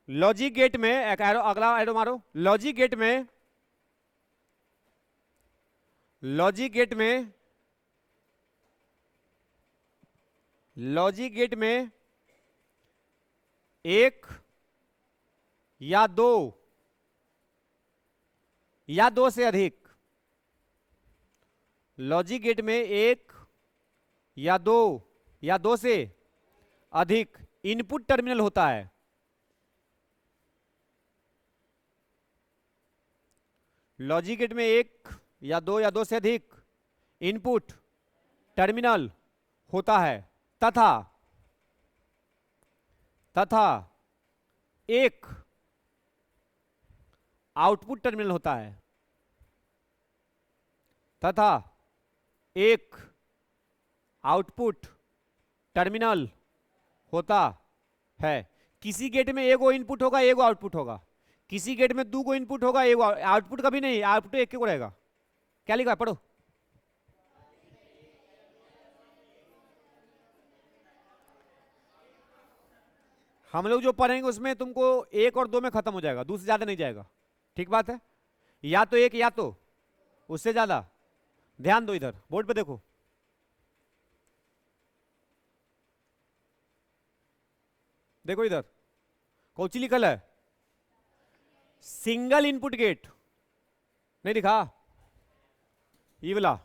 लॉजिक गेट में एक एरो, अगला एरो मारो। लॉजिक गेट में, लॉजिक गेट में, लॉजिक गेट में एक या दो से अधिक, लॉजिक गेट में एक या दो से अधिक इनपुट टर्मिनल होता है। लॉजिक गेट में एक या दो से अधिक इनपुट टर्मिनल होता है तथा एक आउटपुट टर्मिनल होता है तथा एक आउटपुट टर्मिनल होता है। किसी गेट में एगो इनपुट होगा एगो आउटपुट होगा, किसी गेट में दो गो इनपुट होगा एगो आउटपुट कभी नहीं, आउटपुट एक को रहेगा। क्या लिखा है पढ़ो। हम लोग जो पढ़ेंगे उसमें तुमको एक और दो में खत्म हो जाएगा, दूसरे ज्यादा नहीं जाएगा। ठीक बात है, या तो एक या तो उससे ज्यादा। ध्यान दो, इधर बोर्ड पे देखो, देखो इधर कौची लिखल है, सिंगल इनपुट गेट नहीं दिखा, ये वाला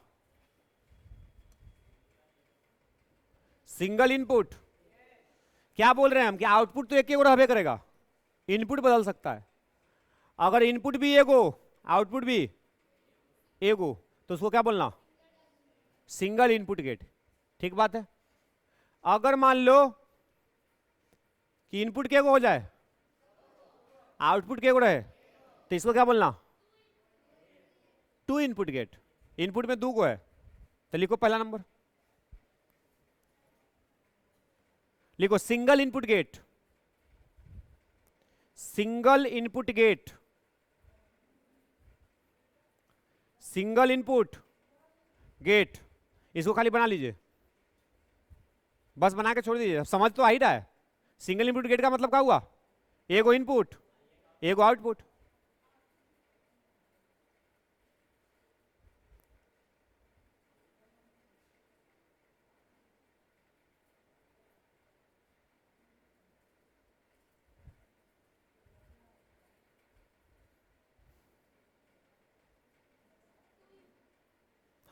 सिंगल इनपुट। क्या बोल रहे हैं हम कि आउटपुट तो एक ही रहबे करेगा, इनपुट बदल सकता है। अगर इनपुट भी एगो आउटपुट भी एगो तो उसको क्या बोलना, सिंगल इनपुट गेट। ठीक बात है। अगर मान लो कि इनपुट के को हो जाए आउटपुट के को रहे तो इसको क्या बोलना, टू इनपुट गेट। इनपुट में दो को है तो लिखो पहला नंबर, लिखो single input gate, single input gate, single input gate. इसको खाली बना लीजिए, बस बना के छोड़ दीजिए, समझ तो आ ही रहा है। सिंगल इनपुट गेट का मतलब क्या हुआ, एगो इनपुट एगो आउटपुट।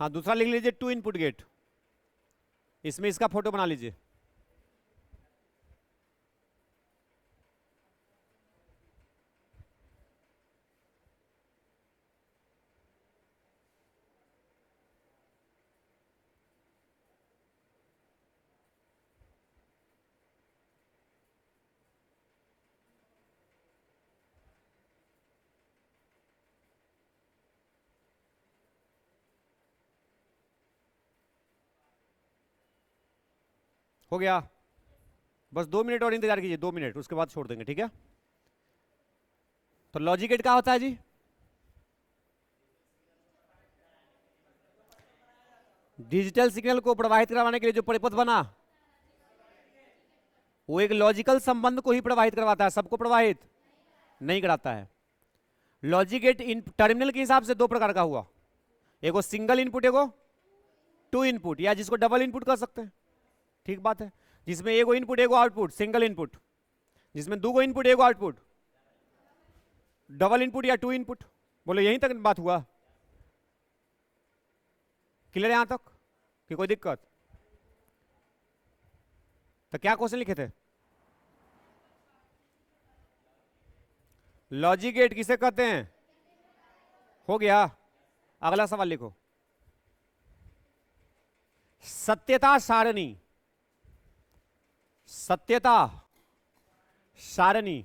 हाँ दूसरा लिख लीजिए, टू इनपुट गेट। इसमें इसका फोटो बना लीजिए। हो गया, बस 2 मिनट और इंतजार कीजिए, 2 मिनट, उसके बाद छोड़ देंगे। ठीक है। तो लॉजिक गेट क्या होता है जी, डिजिटल सिग्नल को प्रवाहित करवाने के लिए जो परिपथ बना वो एक लॉजिकल संबंध को ही प्रवाहित करवाता है, सबको प्रवाहित नहीं कराता है। लॉजिक गेट इन टर्मिनल के हिसाब से दो प्रकार का हुआ, एगो सिंगल इनपुट एगो टू इनपुट, या जिसको डबल इनपुट कर सकते हैं। ठीक बात है। जिसमें एगो इनपुट एगो आउटपुट सिंगल इनपुट, जिसमें दो गो इनपुट एगो आउटपुट डबल इनपुट या टू इनपुट। बोलो यहीं तक बात हुआ, क्लियर यहां तक कि कोई दिक्कत? तो क्या क्वेश्चन लिखे थे, लॉजिक गेट किसे कहते हैं? हो गया। अगला सवाल लिखो, सत्यता सारणी, सत्यता सारणी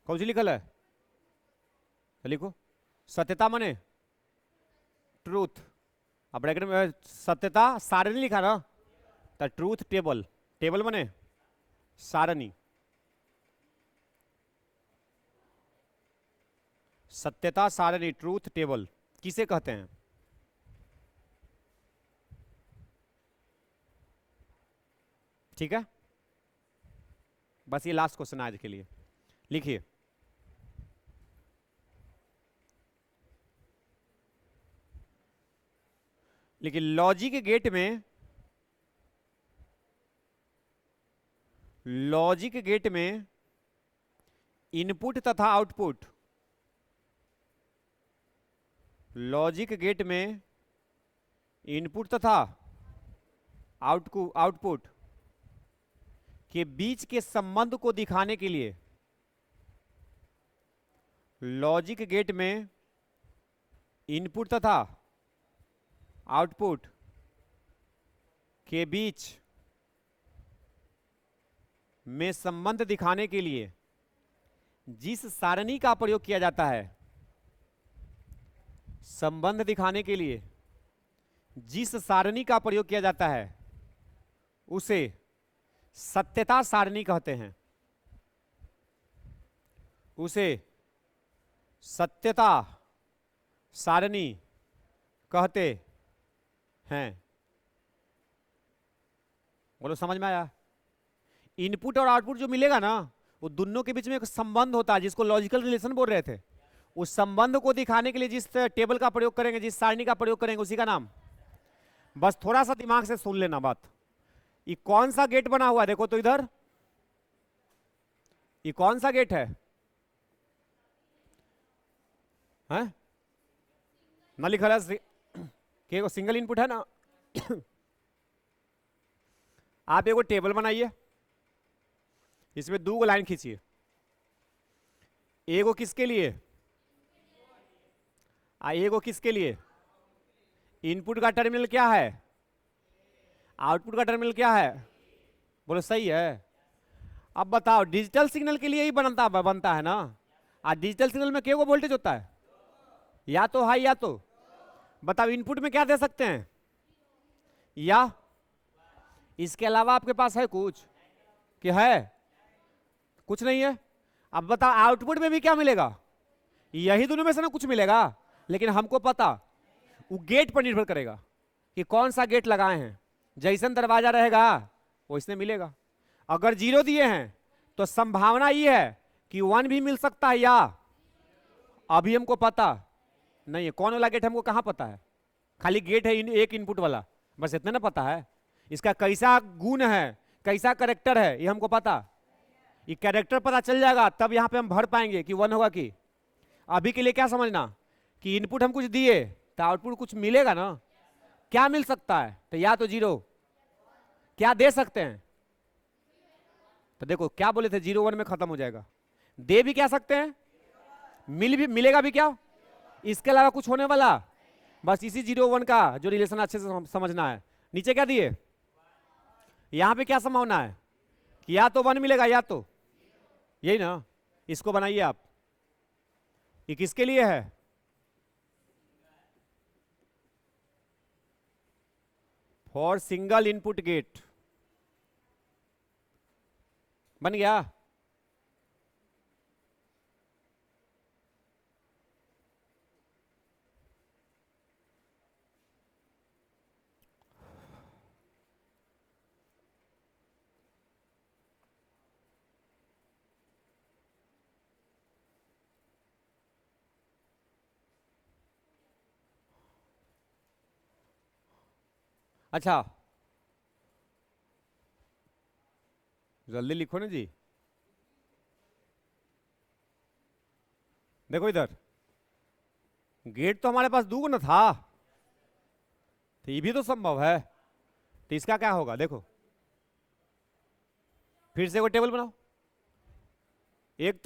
कौन सी लिखल है, तो लिखो सत्यता माने ट्रूथ। अब ब्रैकेट में सत्यता सारणी लिखा ना, तो ट्रूथ टेबल, टेबल माने सारणी। सत्यता सारणी ट्रूथ टेबल किसे कहते हैं? ठीक है, बस ये लास्ट क्वेश्चन आज के लिए। लिखिए, लेकिन लॉजिक गेट में, लॉजिक गेट में इनपुट तथा आउटपुट, लॉजिक गेट में इनपुट तथा आउटपुट के बीच के संबंध को दिखाने के लिए लॉजिक गेट में इनपुट तथा आउटपुट के बीच में संबंध दिखाने के लिए जिस सारणी का प्रयोग किया जाता है, संबंध दिखाने के लिए जिस सारणी का प्रयोग किया जाता है उसे सत्यता सारणी कहते हैं। उसे सत्यता सारणी कहते हैं। बोलो समझ में आया? इनपुट और आउटपुट जो मिलेगा ना, वो दोनों के बीच में एक संबंध होता है जिसको लॉजिकल रिलेशन बोल रहे थे। उस संबंध को दिखाने के लिए जिस टेबल का प्रयोग करेंगे, जिस सारणी का प्रयोग करेंगे, उसी का नाम। बस थोड़ा सा दिमाग से सुन लेना बात। ये कौन सा गेट बना हुआ है? देखो तो इधर, ये कौन सा गेट है? हैं? ना लिखा है कि सिंगल इनपुट है ना। आप एगो टेबल बनाइए, इसमें दो लाइन खींचिए। एगो किसके लिए? एगो किसके लिए? इनपुट का टर्मिनल क्या है? आउटपुट का टर्मिनल क्या है? बोलो सही है। अब बताओ, डिजिटल सिग्नल के लिए ही बनता है ना। डिजिटल सिग्नल में क्या वोल्टेज होता है? या तो हाई या तो। बताओ इनपुट में क्या दे सकते हैं? या इसके अलावा आपके पास है कुछ? कि है? कुछ नहीं है। अब बताओ आउटपुट में भी क्या मिलेगा? यही दोनों में से ना कुछ मिलेगा, लेकिन हमको पता वो गेट पर निर्भर करेगा कि कौन सा गेट लगाए हैं। जैसन दरवाजा रहेगा वो इसने मिलेगा। अगर 0 दिए हैं तो संभावना ये है कि 1 भी मिल सकता है, या अभी हमको पता नहीं है कौन वाला गेट। हमको कहाँ पता है? खाली गेट है एक इनपुट वाला, बस इतना ना पता है। इसका कैसा गुण है, कैसा कैरेक्टर है, ये हमको पता। ये कैरेक्टर पता चल जाएगा तब यहाँ पे हम भर पाएंगे कि 1 होगा कि। अभी के लिए क्या समझना कि इनपुट हम कुछ दिए तो आउटपुट कुछ मिलेगा ना। क्या मिल सकता है? तो या तो 0, क्या दे सकते हैं? तो देखो क्या बोले थे, 0 1 में खत्म हो जाएगा। दे भी क्या सकते हैं? मिलेगा भी क्या? इसके अलावा कुछ होने वाला? बस इसी 0 1 का जो रिलेशन अच्छे से समझना है। नीचे क्या दिए? यहां पे क्या संभावना है कि या तो 1 मिलेगा या तो, यही ना। इसको बनाइए आप। ये किसके लिए है? For single input gate. बन गया? अच्छा जल्दी लिखो ना जी। देखो इधर, गेट तो हमारे पास 2 ना था, तो ये भी तो संभव है। तो इसका क्या होगा? देखो फिर से कोई टेबल बनाओ। एक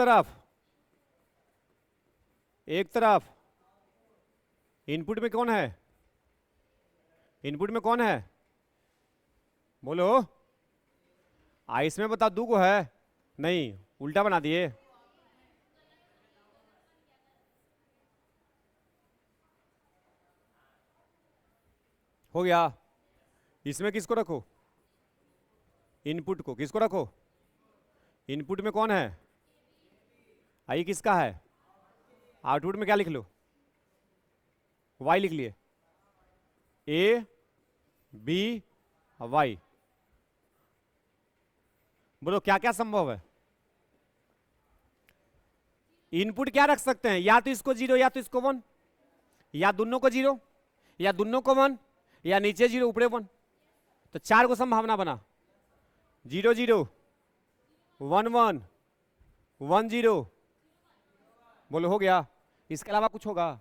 तरफ इनपुट में कौन है? इनपुट में कौन है? बोलो। इसमें बता 2 को है नहीं, उल्टा बना दिए। हो गया। इसमें किसको रखो? इनपुट को। किसको रखो? इनपुट में कौन है? आई किसका है? आउटपुट में क्या लिख लो? वाई लिख लिए। A B Y. बोलो क्या क्या संभव है? इनपुट क्या रख सकते हैं? या तो इसको 0 या तो इसको 1, या दोनों को 0 या दोनों को 1, या नीचे 0 ऊपरे 1। तो 4 को संभावना बना। 0 0 1 1 1 0। बोलो हो गया। इसके अलावा कुछ होगा?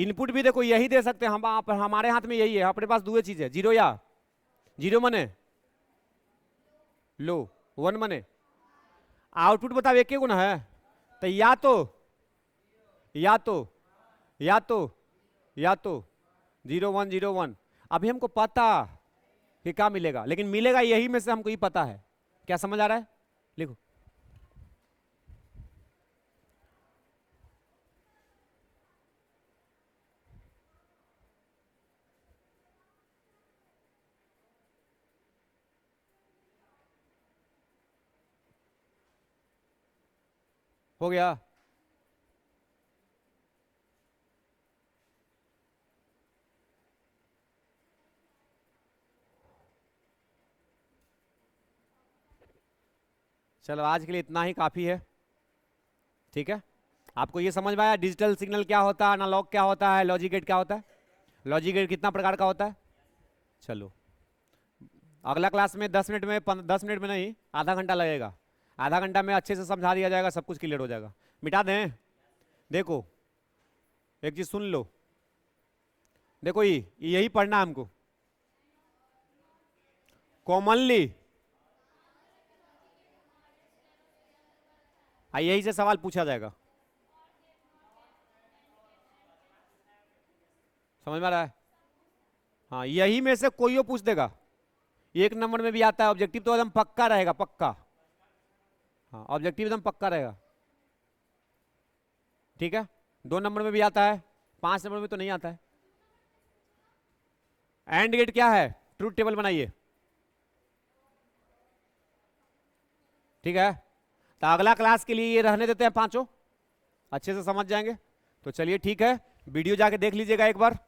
इनपुट भी देखो यही दे सकते हैं हम, हमारे हाथ में यही है, अपने पास दो चीज है, जीरो या जीरो मने लो, वन मने आउटपुट बताओ एक गुना है, तो या तो या तो या तो या तो 0 1 0 1। अभी हमको पता कि क्या मिलेगा, लेकिन मिलेगा यही में से हमको ही पता है। क्या समझ आ रहा है? लिखो। हो गया? चलो आज के लिए इतना ही काफी है, ठीक है। आपको ये समझ में आया डिजिटल सिग्नल क्या होता है, एनालॉग क्या होता है, लॉजिक गेट क्या होता है, लॉजिक गेट कितना प्रकार का होता है। चलो अगला क्लास में 10 मिनट में 10 मिनट में नहीं, आधा घंटा लगेगा, आधा घंटा में अच्छे से समझा दिया जाएगा, सब कुछ क्लियर हो जाएगा। मिटा दें? देखो एक चीज सुन लो, देखो यही पढ़ना है हमको कॉमनली, यही से सवाल पूछा जाएगा। समझ में आ रहा है? हाँ यही में से कोई वो पूछ देगा, एक नंबर में भी आता है, ऑब्जेक्टिव तो एकदम पक्का रहेगा, पक्का। हाँ ऑब्जेक्टिव एकदम पक्का रहेगा, ठीक है। 2 नंबर में भी आता है, 5 नंबर में तो नहीं आता है। एंड गेट क्या है, ट्रूथ टेबल बनाइए, ठीक है। तो अगला क्लास के लिए ये रहने देते हैं, पांचों अच्छे से समझ जाएंगे। तो चलिए ठीक है, वीडियो जाके देख लीजिएगा एक बार।